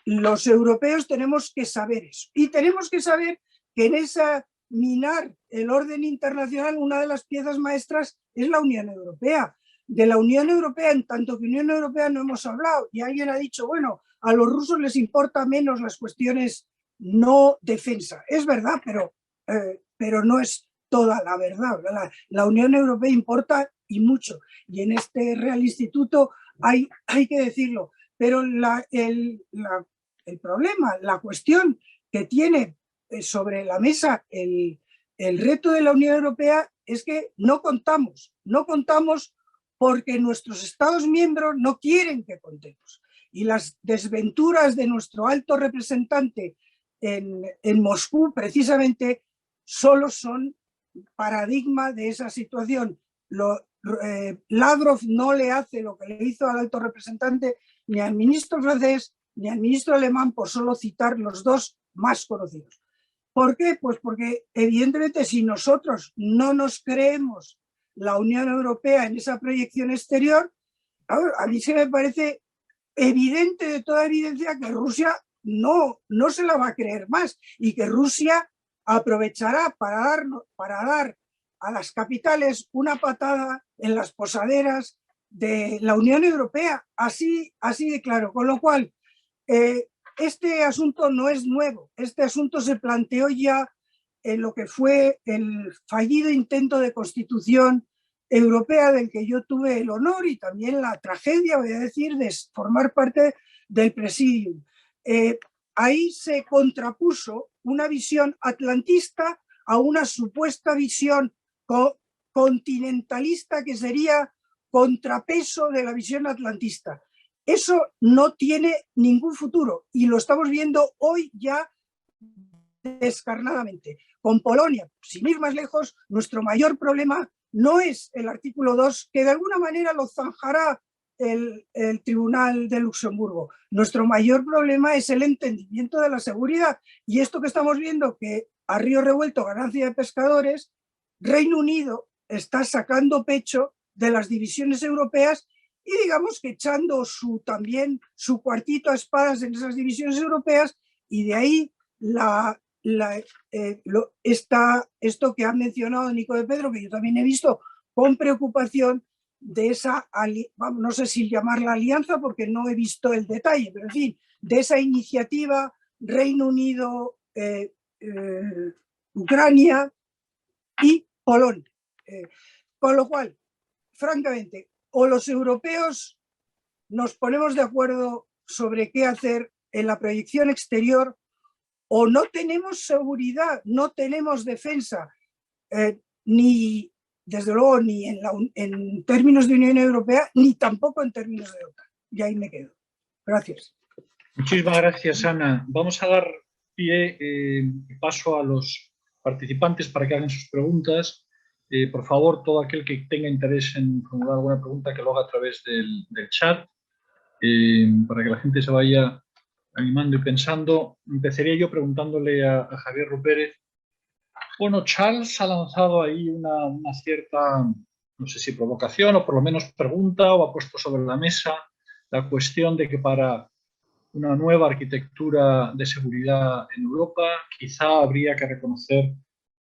Speaker 7: los europeos tenemos que saber eso. Y tenemos que saber que en esa minar el orden internacional, una de las piezas maestras es la Unión Europea. De la Unión Europea, en tanto que Unión Europea no hemos hablado, y alguien ha dicho, bueno, a los rusos les importa menos las cuestiones no defensa. Es verdad, pero no es toda la verdad. La Unión Europea importa y mucho, y en este Real Instituto hay que decirlo. Pero el problema, la cuestión que tiene sobre la mesa el reto de la Unión Europea es que no contamos porque nuestros Estados miembros no quieren que contemos. Y las desventuras de nuestro alto representante en Moscú, precisamente, solo son paradigma de esa situación. Lavrov no le hace lo que le hizo al alto representante ni al ministro francés ni al ministro alemán, por solo citar los dos más conocidos. ¿Por qué? Pues porque evidentemente si nosotros no nos creemos la Unión Europea en esa proyección exterior, a mí se me parece evidente, de toda evidencia, que Rusia no se la va a creer más y que Rusia aprovechará para dar a las capitales una patada en las posaderas de la Unión Europea, así de claro. Con lo cual, este asunto no es nuevo, este asunto se planteó ya en lo que fue el fallido intento de constitución europea del que yo tuve el honor y también la tragedia, voy a decir, de formar parte del Presidium. Ahí se contrapuso una visión atlantista a una supuesta visión continentalista que sería contrapeso de la visión atlantista. Eso no tiene ningún futuro y lo estamos viendo hoy ya descarnadamente. Con Polonia, sin ir más lejos, nuestro mayor problema no es el artículo 2, que de alguna manera lo zanjará el Tribunal de Luxemburgo. Nuestro mayor problema es el entendimiento de la seguridad. Y esto que estamos viendo, que a río revuelto, ganancia de pescadores, Reino Unido está sacando pecho de las divisiones europeas y digamos que echando también su cuartito a espadas en esas divisiones europeas, y de ahí esto que ha mencionado Nico de Pedro, que yo también he visto con preocupación, de esa, no sé si llamarla alianza porque no he visto el detalle, pero en fin, de esa iniciativa Reino Unido, Ucrania y Polonia. Con lo cual, francamente, o los europeos nos ponemos de acuerdo sobre qué hacer en la proyección exterior, o no tenemos seguridad, no tenemos defensa, ni desde luego ni en términos de Unión Europea, ni tampoco en términos de OTAN. Y ahí me quedo. Gracias.
Speaker 1: Muchísimas gracias, Ana. Vamos a dar paso a los participantes para que hagan sus preguntas. Por favor, todo aquel que tenga interés en formular alguna pregunta, que lo haga a través del chat, para que la gente se vaya animando y pensando. Empezaría yo preguntándole a Javier Rupérez. Bueno, Charles ha lanzado ahí una cierta, no sé si provocación o por lo menos pregunta, o ha puesto sobre la mesa la cuestión de que para una nueva arquitectura de seguridad en Europa quizá habría que reconocer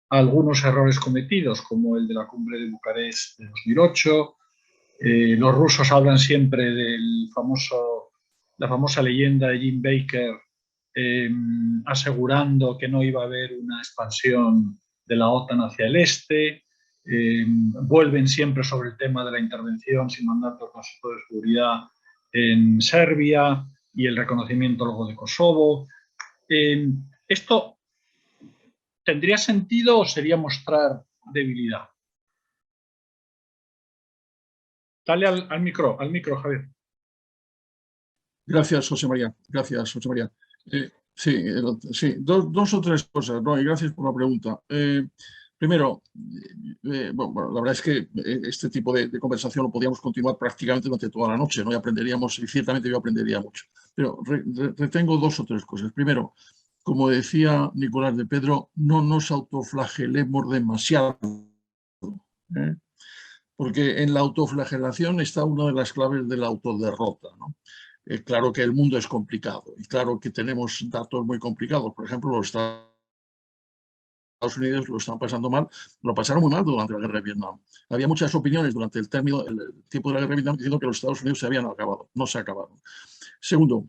Speaker 1: algunos errores cometidos, como el de la cumbre de Bucarest de 2008. Los rusos hablan siempre de la famosa leyenda de Jim Baker, asegurando que no iba a haber una expansión de la OTAN hacia el este, vuelven siempre sobre el tema de la intervención sin mandato del Consejo de Seguridad en Serbia y el reconocimiento luego de Kosovo. ¿Esto tendría sentido o sería mostrar debilidad? Dale al micro, Javier.
Speaker 3: Gracias, José María. Gracias, José María. Sí, dos o tres cosas, ¿no? Y gracias por la pregunta. Primero, bueno, la verdad es que este tipo de conversación lo podíamos continuar prácticamente durante toda la noche, ¿no? Y aprenderíamos, y ciertamente yo aprendería mucho. Pero retengo dos o tres cosas. Primero, como decía Nicolás de Pedro, no nos autoflagelemos demasiado, ¿eh? Porque en la autoflagelación está una de las claves de la autoderrota, ¿no? Claro que el mundo es complicado y claro que tenemos datos muy complicados. Por ejemplo, los Estados Unidos lo están pasando mal, lo pasaron muy mal durante la guerra de Vietnam. Había muchas opiniones durante el tiempo de la guerra de Vietnam diciendo que los Estados Unidos se habían acabado. No se acabaron. Segundo,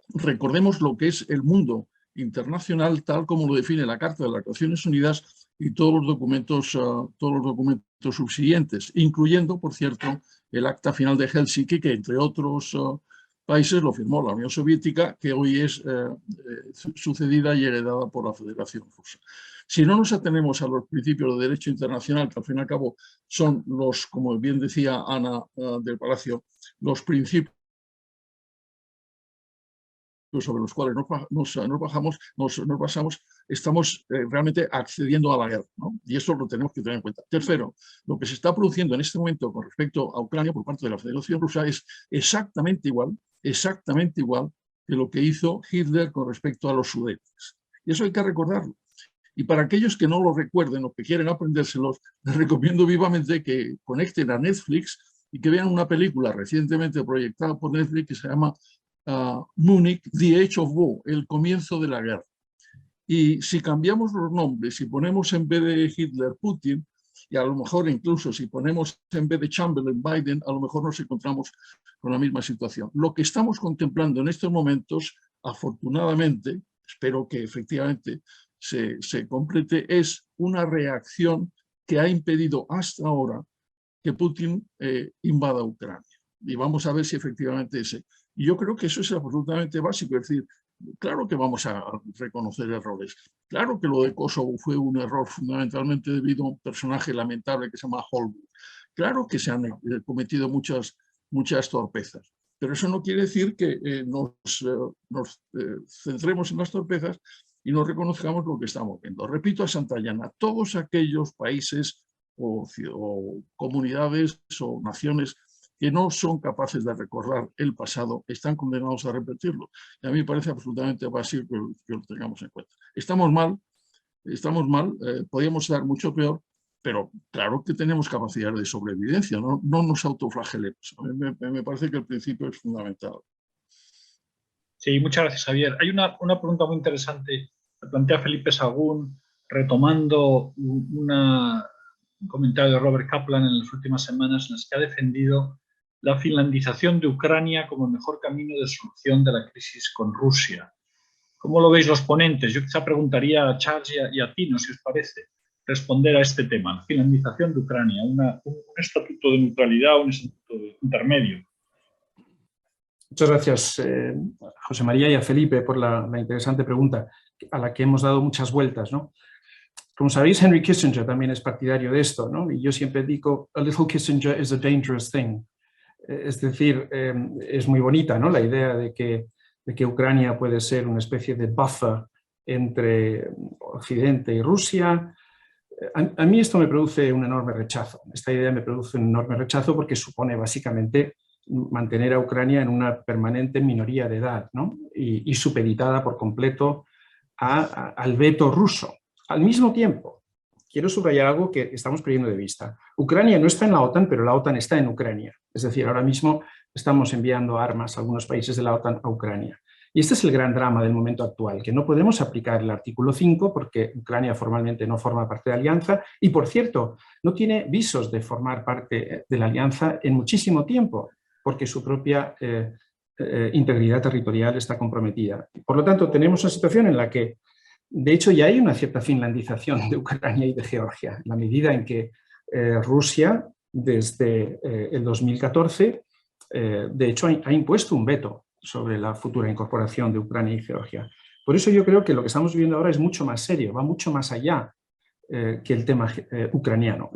Speaker 3: recordemos lo que es el mundo internacional tal como lo define la Carta de las Naciones Unidas y todos los documentos subsiguientes, incluyendo, por cierto, el Acta Final de Helsinki, que entre otros países lo firmó la Unión Soviética, que hoy es sucedida y heredada por la Federación Rusa. Si no nos atenemos a los principios de derecho internacional, que al fin y al cabo son los, como bien decía Ana del Palacio, los principios sobre los cuales nos basamos, estamos realmente accediendo a la guerra, ¿no? Y eso lo tenemos que tener en cuenta. Tercero, lo que se está produciendo en este momento con respecto a Ucrania por parte de la Federación Rusa es exactamente igual que lo que hizo Hitler con respecto a los Sudetes. Y eso hay que recordarlo. Y para aquellos que no lo recuerden o que quieren aprendérselos, les recomiendo vivamente que conecten a Netflix y que vean una película recientemente proyectada por Netflix que se llama Múnich, The Age of War, el comienzo de la guerra. Y si cambiamos los nombres y ponemos en vez de Hitler Putin, y a lo mejor incluso si ponemos en vez de Chamberlain Biden, a lo mejor nos encontramos con la misma situación. Lo que estamos contemplando en estos momentos, afortunadamente, espero que efectivamente se complete, es una reacción que ha impedido hasta ahora que Putin invada Ucrania. Y vamos a ver si efectivamente Y yo creo que eso es absolutamente básico. Es decir, claro que vamos a reconocer errores. Claro que lo de Kosovo fue un error fundamentalmente debido a un personaje lamentable que se llama Holbrooke. Claro que se han cometido muchas torpezas. Pero eso no quiere decir que nos centremos en las torpezas y no reconozcamos lo que estamos viendo. Repito a Santayana, todos aquellos países o comunidades o naciones que no son capaces de recordar el pasado, están condenados a repetirlo. Y a mí me parece absolutamente básico que lo tengamos en cuenta. Estamos mal, podríamos estar mucho peor, pero claro que tenemos capacidad de sobrevivencia, no nos autoflagelemos. A mí me parece que el principio es fundamental.
Speaker 1: Sí, muchas gracias, Javier. Hay una pregunta muy interesante que plantea Felipe Sagún, retomando un comentario de Robert Kaplan en las últimas semanas en las que ha defendido la finlandización de Ucrania como el mejor camino de solución de la crisis con Rusia. ¿Cómo lo veis los ponentes? Yo quizá preguntaría a Charles y a Tino, si os parece, responder a este tema, la finlandización de Ucrania, un estatuto de neutralidad, un estatuto intermedio.
Speaker 4: Muchas gracias, José María y a Felipe, por la interesante pregunta, a la que hemos dado muchas vueltas, ¿no? Como sabéis, Henry Kissinger también es partidario de esto, ¿no? Y yo siempre digo, a little Kissinger is a dangerous thing. Es decir, es muy bonita, ¿no?, la idea de que Ucrania puede ser una especie de buffer entre Occidente y Rusia. A mí esto me produce un enorme rechazo. Esta idea me produce un enorme rechazo porque supone básicamente mantener a Ucrania en una permanente minoría de edad, ¿no? y supeditada por completo al veto ruso. Al mismo tiempo, quiero subrayar algo que estamos perdiendo de vista. Ucrania no está en la OTAN, pero la OTAN está en Ucrania. Es decir, ahora mismo estamos enviando armas a algunos países de la OTAN a Ucrania. Y este es el gran drama del momento actual, que no podemos aplicar el artículo 5 porque Ucrania formalmente no forma parte de la alianza y, por cierto, no tiene visos de formar parte de la alianza en muchísimo tiempo, porque su propia integridad territorial está comprometida. Por lo tanto, tenemos una situación en la que De hecho, ya hay una cierta finlandización de Ucrania y de Georgia, en la medida en que Rusia, desde el 2014, de hecho, ha impuesto un veto sobre la futura incorporación de Ucrania y Georgia. Por eso yo creo que lo que estamos viviendo ahora es mucho más serio, va mucho más allá que el tema ucraniano.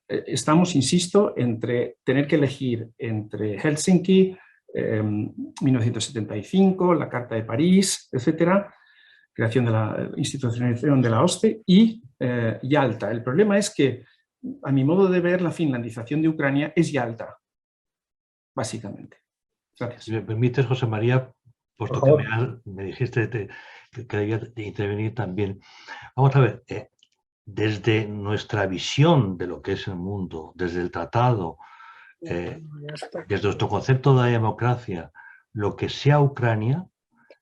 Speaker 4: Estamos, insisto, entre tener que elegir entre Helsinki, 1975, la Carta de París, etcétera, creación de la institucionalización de la OSCE, y Yalta. El problema es que, a mi modo de ver, la finlandización de Ucrania es Yalta, básicamente. Gracias.
Speaker 5: Si me permites, José María, puesto que me dijiste que debía de intervenir también. Vamos a ver, desde nuestra visión de lo que es el mundo, desde el tratado, desde nuestro concepto de democracia, lo que sea Ucrania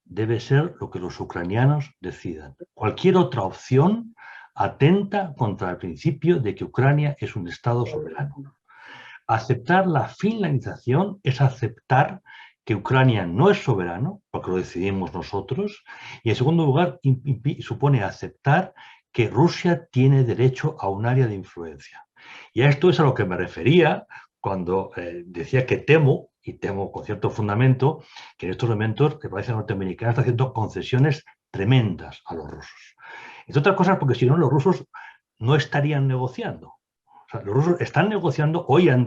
Speaker 5: debe ser lo que los ucranianos decidan. Cualquier otra opción atenta contra el principio de que Ucrania es un Estado soberano. Aceptar la finlandización es aceptar que Ucrania no es soberano, porque lo decidimos nosotros, y en segundo lugar supone aceptar que Rusia tiene derecho a un área de influencia. Y a esto es a lo que me refería cuando decía que temo, y temo con cierto fundamento, que en estos momentos la República Norteamericana está haciendo concesiones tremendas a los rusos. Entre otras cosas porque si no los rusos no estarían negociando. O sea, los rusos están negociando, hoy han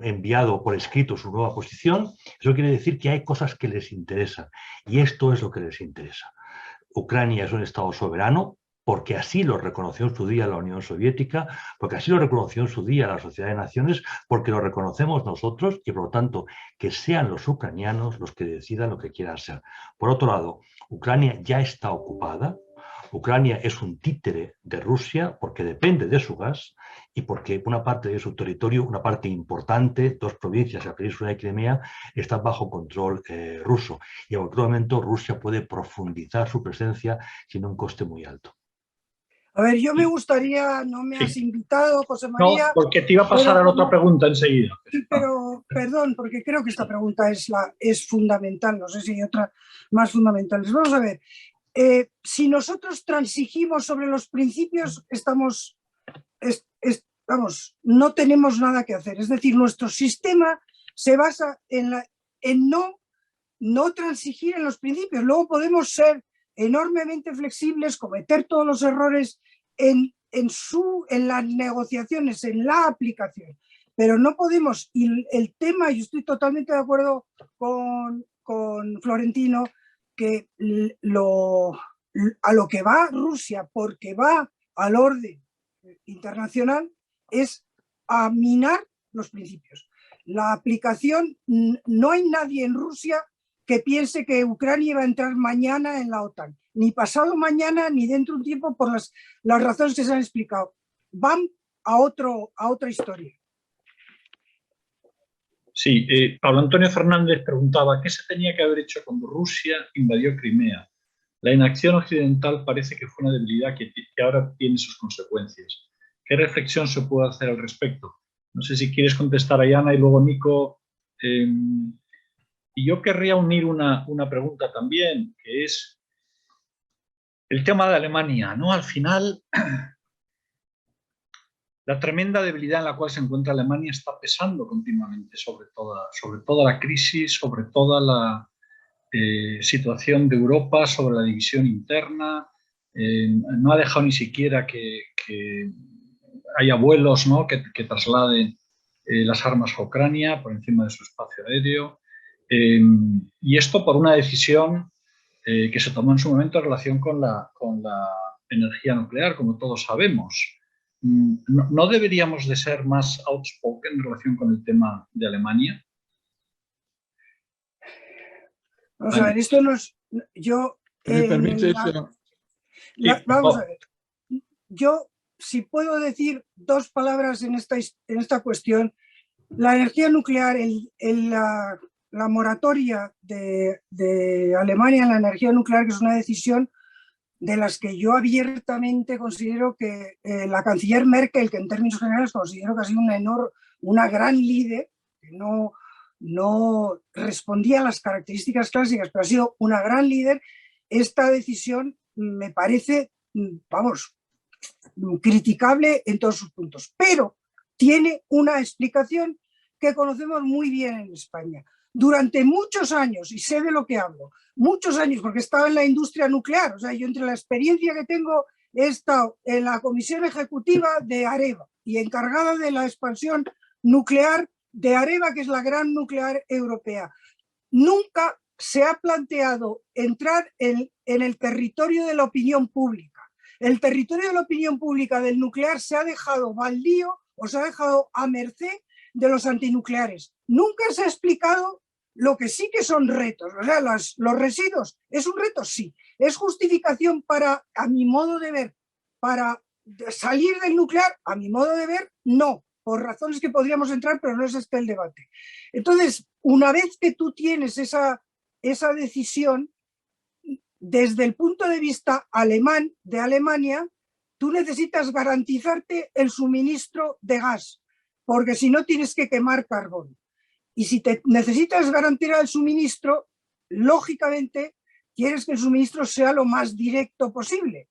Speaker 5: enviado por escrito su nueva posición. Eso quiere decir que hay cosas que les interesan. Y esto es lo que les interesa. Ucrania es un Estado soberano, porque así lo reconoció en su día la Unión Soviética, porque así lo reconoció en su día la Sociedad de Naciones, porque lo reconocemos nosotros y, por lo tanto, que sean los ucranianos los que decidan lo que quieran ser. Por otro lado, Ucrania ya está ocupada. Ucrania es un títere de Rusia porque depende de su gas y porque una parte de su territorio, una parte importante, 2 provincias, la península de Crimea, están bajo control ruso. Y en otro momento Rusia puede profundizar su presencia sin un coste muy alto.
Speaker 7: A ver, yo me gustaría, no me has invitado, José María.
Speaker 1: No, porque te iba a pasar a la otra pregunta enseguida.
Speaker 7: Sí, pero perdón, porque creo que esta pregunta es fundamental, no sé si hay otra más fundamentales. Vamos a ver, si nosotros transigimos sobre los principios, no tenemos nada que hacer. Es decir, nuestro sistema se basa en no transigir en los principios. Luego podemos ser enormemente flexibles, cometer todos los errores en las negociaciones, en la aplicación, pero no podemos, y el tema, yo estoy totalmente de acuerdo con Florentino, que a lo que va Rusia, porque va al orden internacional, es a minar los principios. La aplicación, no hay nadie en Rusia que piense que Ucrania va a entrar mañana en la OTAN, ni pasado mañana, ni dentro de un tiempo, por las razones que se han explicado. Van a otra historia.
Speaker 1: Sí, Pablo Antonio Fernández preguntaba ¿qué se tenía que haber hecho cuando Rusia invadió Crimea? La inacción occidental parece que fue una debilidad que ahora tiene sus consecuencias. ¿Qué reflexión se puede hacer al respecto? No sé si quieres contestar, Ayana, y luego Nico. Y yo querría unir una pregunta también, que es el tema de Alemania, ¿no? Al final, la tremenda debilidad en la cual se encuentra Alemania está pesando continuamente sobre toda la crisis, sobre toda la situación de Europa, sobre la división interna. No ha dejado ni siquiera que haya vuelos, ¿no?, que trasladen las armas a Ucrania por encima de su espacio aéreo. Y esto por una decisión que se tomó en su momento en relación con la energía nuclear, como todos sabemos. ¿No deberíamos de ser más outspoken en relación con el tema de Alemania?
Speaker 7: Vamos a ver, esto no es... Yo...
Speaker 3: ¿Me permites?
Speaker 7: Vamos a ver. Yo, si puedo decir 2 palabras en esta cuestión, la energía nuclear, la moratoria de Alemania en la energía nuclear, que es una decisión de las que yo abiertamente considero que la canciller Merkel, que en términos generales considero que ha sido una gran líder, que no respondía a las características clásicas, pero ha sido una gran líder, esta decisión me parece, vamos, criticable en todos sus puntos, pero tiene una explicación que conocemos muy bien en España. Durante muchos años, y sé de lo que hablo, muchos años, porque estaba en la industria nuclear, o sea, yo entre la experiencia que tengo he estado en la comisión ejecutiva de Areva y encargada de la expansión nuclear de Areva, que es la gran nuclear europea. Nunca se ha planteado entrar en el territorio de la opinión pública. El territorio de la opinión pública del nuclear se ha dejado baldío o se ha dejado a merced de los antinucleares. Nunca se ha explicado lo que sí que son retos. O sea, los residuos, ¿es un reto? Sí. ¿Es justificación para, a mi modo de ver, para salir del nuclear? A mi modo de ver, no. Por razones que podríamos entrar, pero no es este el debate. Entonces, una vez que tú tienes esa decisión, desde el punto de vista alemán, de Alemania, tú necesitas garantizarte el suministro de gas, porque si no tienes que quemar carbón. Y si te necesitas garantizar el suministro, lógicamente quieres que el suministro sea lo más directo posible.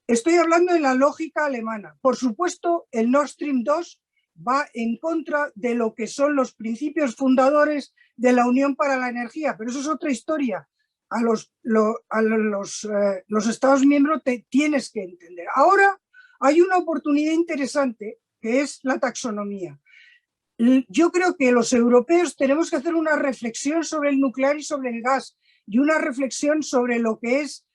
Speaker 7: Estoy hablando de la lógica alemana. Por supuesto, el Nord Stream 2 va en contra de lo que son los principios fundadores de la Unión para la Energía, pero eso es otra historia. A los Estados miembros te tienes que entender. Ahora hay una oportunidad interesante que es la taxonomía. Yo creo que los europeos tenemos que hacer una reflexión sobre el nuclear y sobre el gas y una reflexión sobre lo que es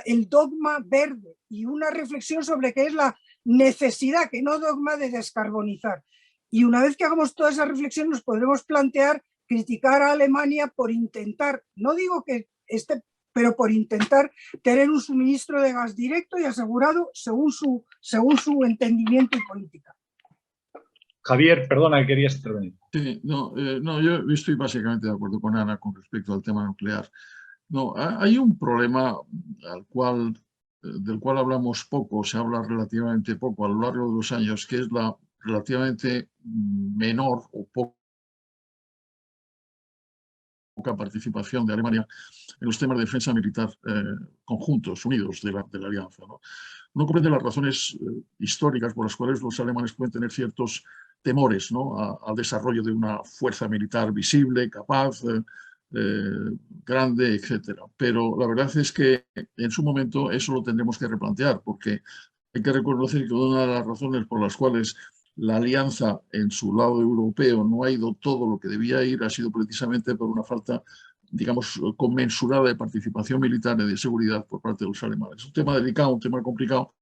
Speaker 7: el dogma verde y una reflexión sobre qué es la necesidad, que no dogma, de descarbonizar. Y una vez que hagamos toda esa reflexión nos podremos plantear criticar a Alemania por intentar, no digo que pero por intentar tener un suministro de gas directo y asegurado según su entendimiento y política.
Speaker 1: Javier, perdona, querías intervenir.
Speaker 3: Sí, no, yo estoy básicamente de acuerdo con Ana con respecto al tema nuclear. No, hay un problema del cual hablamos poco, se habla relativamente poco a lo largo de los años, que es la relativamente menor o poca participación de Alemania en los temas de defensa militar conjuntos, unidos de la alianza, ¿no? Uno comprende las razones históricas por las cuales los alemanes pueden tener ciertos temores, ¿no?, al desarrollo de una fuerza militar visible, capaz, grande, etcétera. Pero la verdad es que en su momento eso lo tendremos que replantear, porque hay que reconocer que una de las razones por las cuales la alianza en su lado europeo no ha ido todo lo que debía ir ha sido precisamente por una falta, digamos, conmensurada de participación militar y de seguridad por parte de los alemanes. Es un tema delicado, un tema complicado,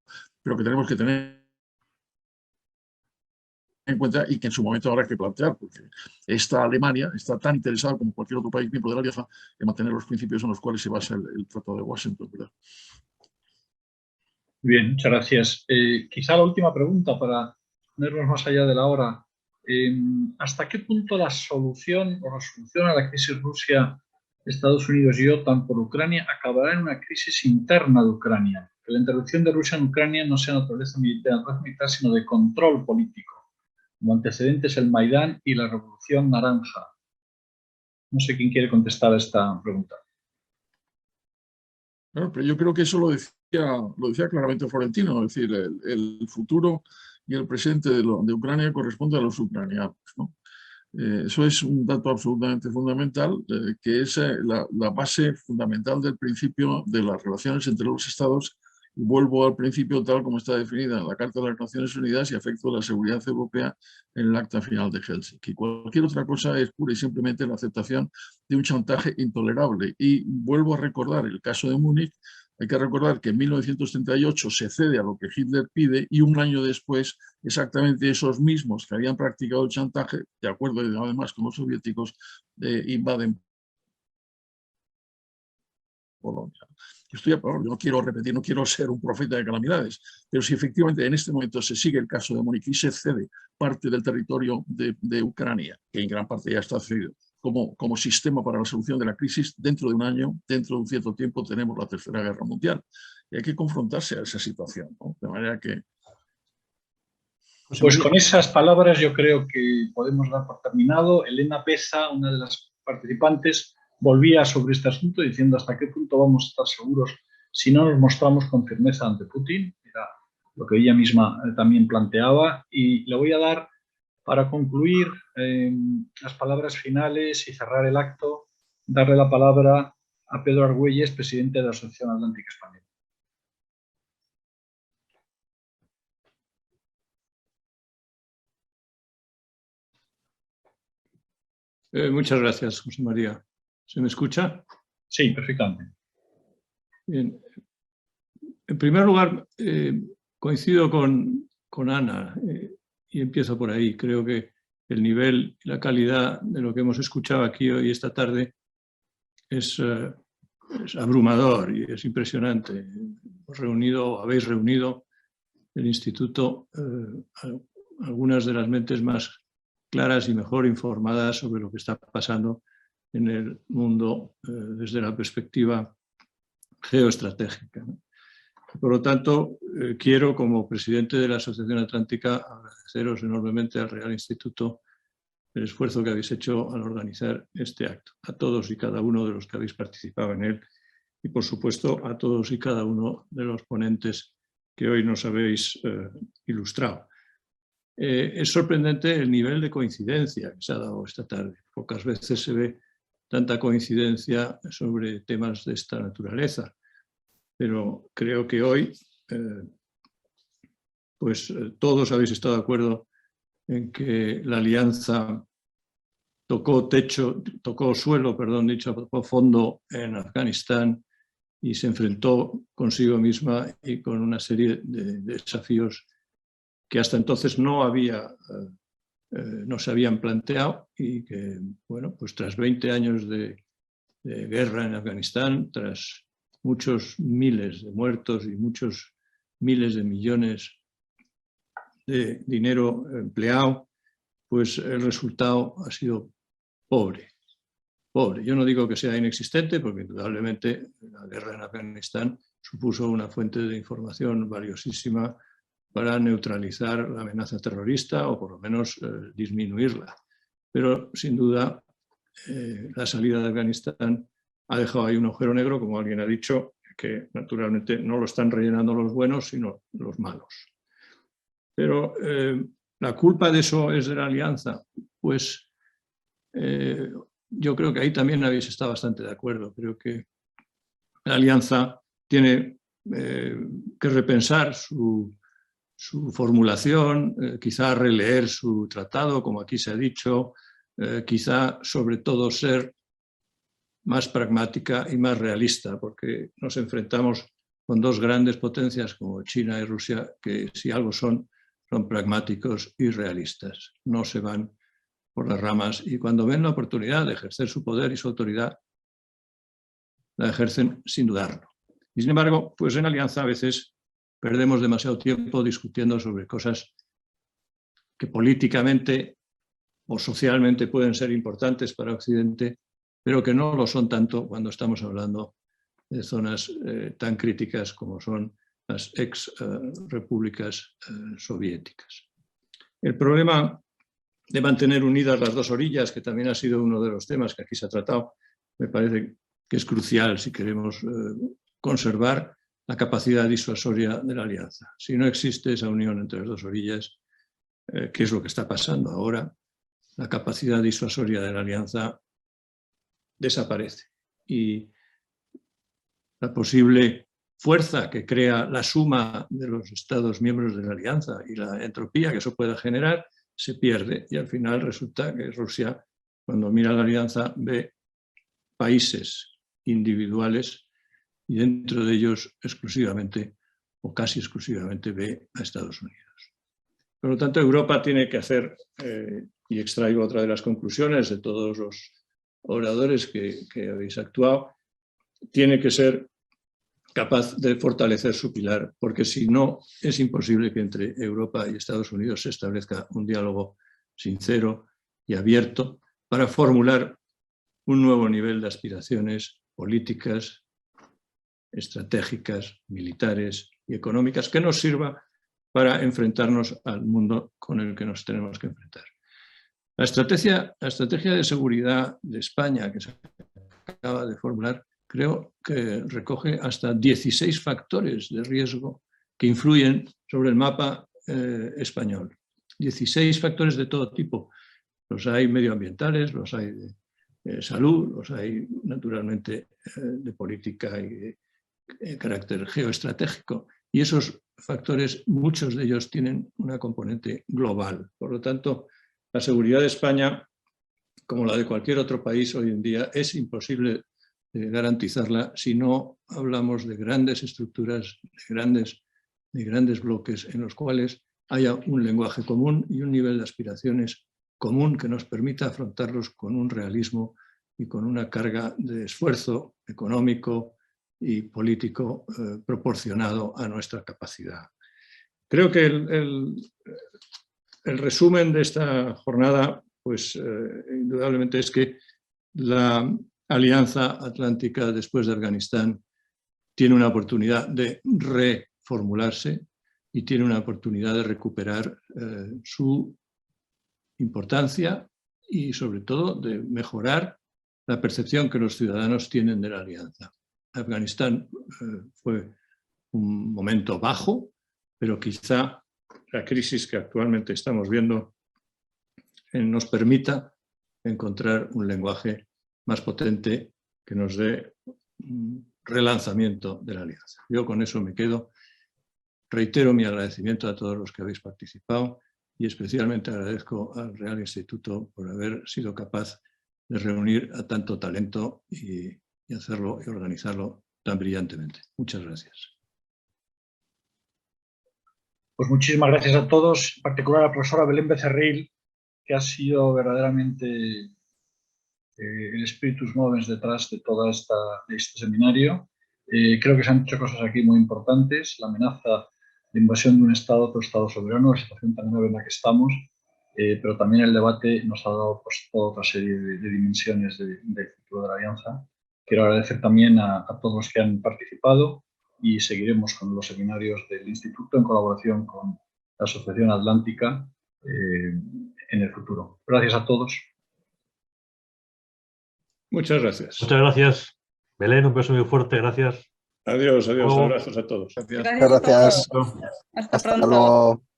Speaker 3: pero que tenemos que tener en cuenta y que en su momento habrá que plantear, porque esta Alemania está tan interesada como cualquier otro país miembro de la alianza en mantener los principios en los cuales se basa el Tratado de Washington, ¿verdad?
Speaker 1: Bien, muchas gracias. Quizá la última pregunta para ponernos más allá de la hora. ¿Hasta qué punto la solución a la crisis Rusia, Estados Unidos y OTAN por Ucrania acabará en una crisis interna de Ucrania? Que la intervención de Rusia en Ucrania no sea naturaleza militar, sino de control político. Como antecedentes el Maidán y la Revolución Naranja. No sé quién quiere contestar a esta pregunta.
Speaker 3: Bueno, pero yo creo que eso lo decía claramente Florentino, es decir, el futuro y el presente de Ucrania corresponde a los ucranianos, ¿no? Eso es un dato absolutamente fundamental, que es la base fundamental del principio de las relaciones entre los estados. Vuelvo al principio tal como está definida en la Carta de las Naciones Unidas y afecto a la seguridad europea en el acta final de Helsinki. Cualquier otra cosa es pura y simplemente la aceptación de un chantaje intolerable. Y vuelvo a recordar el caso de Múnich. Hay que recordar que en 1938 se cede a lo que Hitler pide y un año después exactamente esos mismos que habían practicado el chantaje, de acuerdo además con los soviéticos, invaden Polonia. Yo no quiero repetir, no quiero ser un profeta de calamidades, pero si efectivamente en este momento se sigue el caso de Múnich y se cede parte del territorio de Ucrania, que en gran parte ya está cedido, como sistema para la solución de la crisis, dentro de un año, dentro de un cierto tiempo, tenemos la Tercera Guerra Mundial. Y hay que confrontarse a esa situación, ¿no? De manera que...
Speaker 1: Pues con esas palabras yo creo que podemos dar por terminado. Elena Peza, una de las participantes, volvía sobre este asunto diciendo hasta qué punto vamos a estar seguros si no nos mostramos con firmeza ante Putin. Era lo que ella misma también planteaba. Y le voy a dar, para concluir, las palabras finales y cerrar el acto, darle la palabra a Pedro Argüelles, presidente de la Asociación Atlántica Española.
Speaker 8: Muchas gracias, José María. ¿Se me escucha?
Speaker 1: Sí, perfectamente.
Speaker 8: Bien. En primer lugar, coincido con Ana y empiezo por ahí. Creo que el nivel y la calidad de lo que hemos escuchado aquí hoy, esta tarde, es abrumador y es impresionante. Habéis reunido el Instituto algunas de las mentes más claras y mejor informadas sobre lo que está pasando en el mundo desde la perspectiva geoestratégica, ¿no? Por lo tanto, quiero, como presidente de la Asociación Atlántica, agradeceros enormemente al Real Instituto el esfuerzo que habéis hecho al organizar este acto, a todos y cada uno de los que habéis participado en él y, por supuesto, a todos y cada uno de los ponentes que hoy nos habéis ilustrado. Es sorprendente el nivel de coincidencia que se ha dado esta tarde. Pocas veces se ve tanta coincidencia sobre temas de esta naturaleza, pero creo que hoy todos habéis estado de acuerdo en que la alianza tocó fondo en Afganistán y se enfrentó consigo misma y con una serie de desafíos que hasta entonces no se habían planteado y que, bueno, pues tras 20 años de guerra en Afganistán, tras muchos miles de muertos y muchos miles de millones de dinero empleado, pues el resultado ha sido pobre. Yo no digo que sea inexistente, porque indudablemente la guerra en Afganistán supuso una fuente de información valiosísima para neutralizar la amenaza terrorista o por lo menos disminuirla. Pero sin duda la salida de Afganistán ha dejado ahí un agujero negro, como alguien ha dicho, que naturalmente no lo están rellenando los buenos, sino los malos. Pero ¿la culpa de eso es de la alianza? Pues yo creo que ahí también habéis estado bastante de acuerdo. Creo que la alianza tiene que repensar su formulación, quizá releer su tratado, como aquí se ha dicho, quizá sobre todo ser más pragmática y más realista, porque nos enfrentamos con dos grandes potencias como China y Rusia, que si algo son pragmáticos y realistas. No se van por las ramas y cuando ven la oportunidad de ejercer su poder y su autoridad, la ejercen sin dudarlo. Y sin embargo, pues en alianza a veces perdemos demasiado tiempo discutiendo sobre cosas que políticamente o socialmente pueden ser importantes para Occidente, pero que no lo son tanto cuando estamos hablando de zonas tan críticas como son las ex-repúblicas soviéticas. El problema de mantener unidas las dos orillas, que también ha sido uno de los temas que aquí se ha tratado, me parece que es crucial si queremos conservar la capacidad disuasoria de la alianza. Si no existe esa unión entre las dos orillas, ¿qué es lo que está pasando ahora? La capacidad disuasoria de la alianza desaparece y la posible fuerza que crea la suma de los Estados miembros de la alianza y la entropía que eso pueda generar se pierde y al final resulta que Rusia, cuando mira la alianza, ve países individuales y dentro de ellos exclusivamente o casi exclusivamente ve a Estados Unidos. Por lo tanto, Europa tiene que hacer, y extraigo otra de las conclusiones de todos los oradores que habéis actuado, tiene que ser capaz de fortalecer su pilar, porque si no es imposible que entre Europa y Estados Unidos se establezca un diálogo sincero y abierto para formular un nuevo nivel de aspiraciones políticas, estratégicas, militares y económicas que nos sirva para enfrentarnos al mundo con el que nos tenemos que enfrentar. La estrategia de seguridad de España que se acaba de formular creo que recoge hasta 16 factores de riesgo que influyen sobre el mapa español. 16 factores de todo tipo. Los hay medioambientales, los hay de salud, los hay naturalmente de política y de carácter geoestratégico. Y esos factores, muchos de ellos tienen una componente global. Por lo tanto, la seguridad de España, como la de cualquier otro país hoy en día, es imposible garantizarla si no hablamos de grandes estructuras, de grandes bloques en los cuales haya un lenguaje común y un nivel de aspiraciones común que nos permita afrontarlos con un realismo y con una carga de esfuerzo económico y político proporcionado a nuestra capacidad. Creo que el resumen de esta jornada, pues indudablemente es que la Alianza Atlántica después de Afganistán tiene una oportunidad de reformularse y tiene una oportunidad de recuperar su importancia y sobre todo de mejorar la percepción que los ciudadanos tienen de la alianza. Afganistán fue un momento bajo, pero quizá la crisis que actualmente estamos viendo nos permita encontrar un lenguaje más potente que nos dé un relanzamiento de la alianza. Yo con eso me quedo. Reitero mi agradecimiento a todos los que habéis participado y especialmente agradezco al Real Instituto por haber sido capaz de reunir a tanto talento y hacerlo y organizarlo tan brillantemente. Muchas gracias.
Speaker 1: Pues muchísimas gracias a todos, en particular a la profesora Belén Becerril, que ha sido verdaderamente el spiritus movens detrás de todo este seminario. Creo que se han hecho cosas aquí muy importantes. La amenaza de invasión de un Estado, otro Estado soberano, la situación tan grave en la que estamos, pero también el debate nos ha dado pues, toda otra serie de dimensiones del futuro de la Alianza. Quiero agradecer también a todos los que han participado y seguiremos con los seminarios del Instituto en colaboración con la Asociación Atlántica en el futuro. Gracias a todos.
Speaker 8: Muchas gracias.
Speaker 5: Muchas gracias. Belén, un beso muy fuerte. Gracias.
Speaker 8: Adiós, adiós. Abrazos a todos.
Speaker 9: Gracias.
Speaker 6: Gracias.
Speaker 9: Hasta
Speaker 6: Hasta
Speaker 9: pronto.
Speaker 6: luego.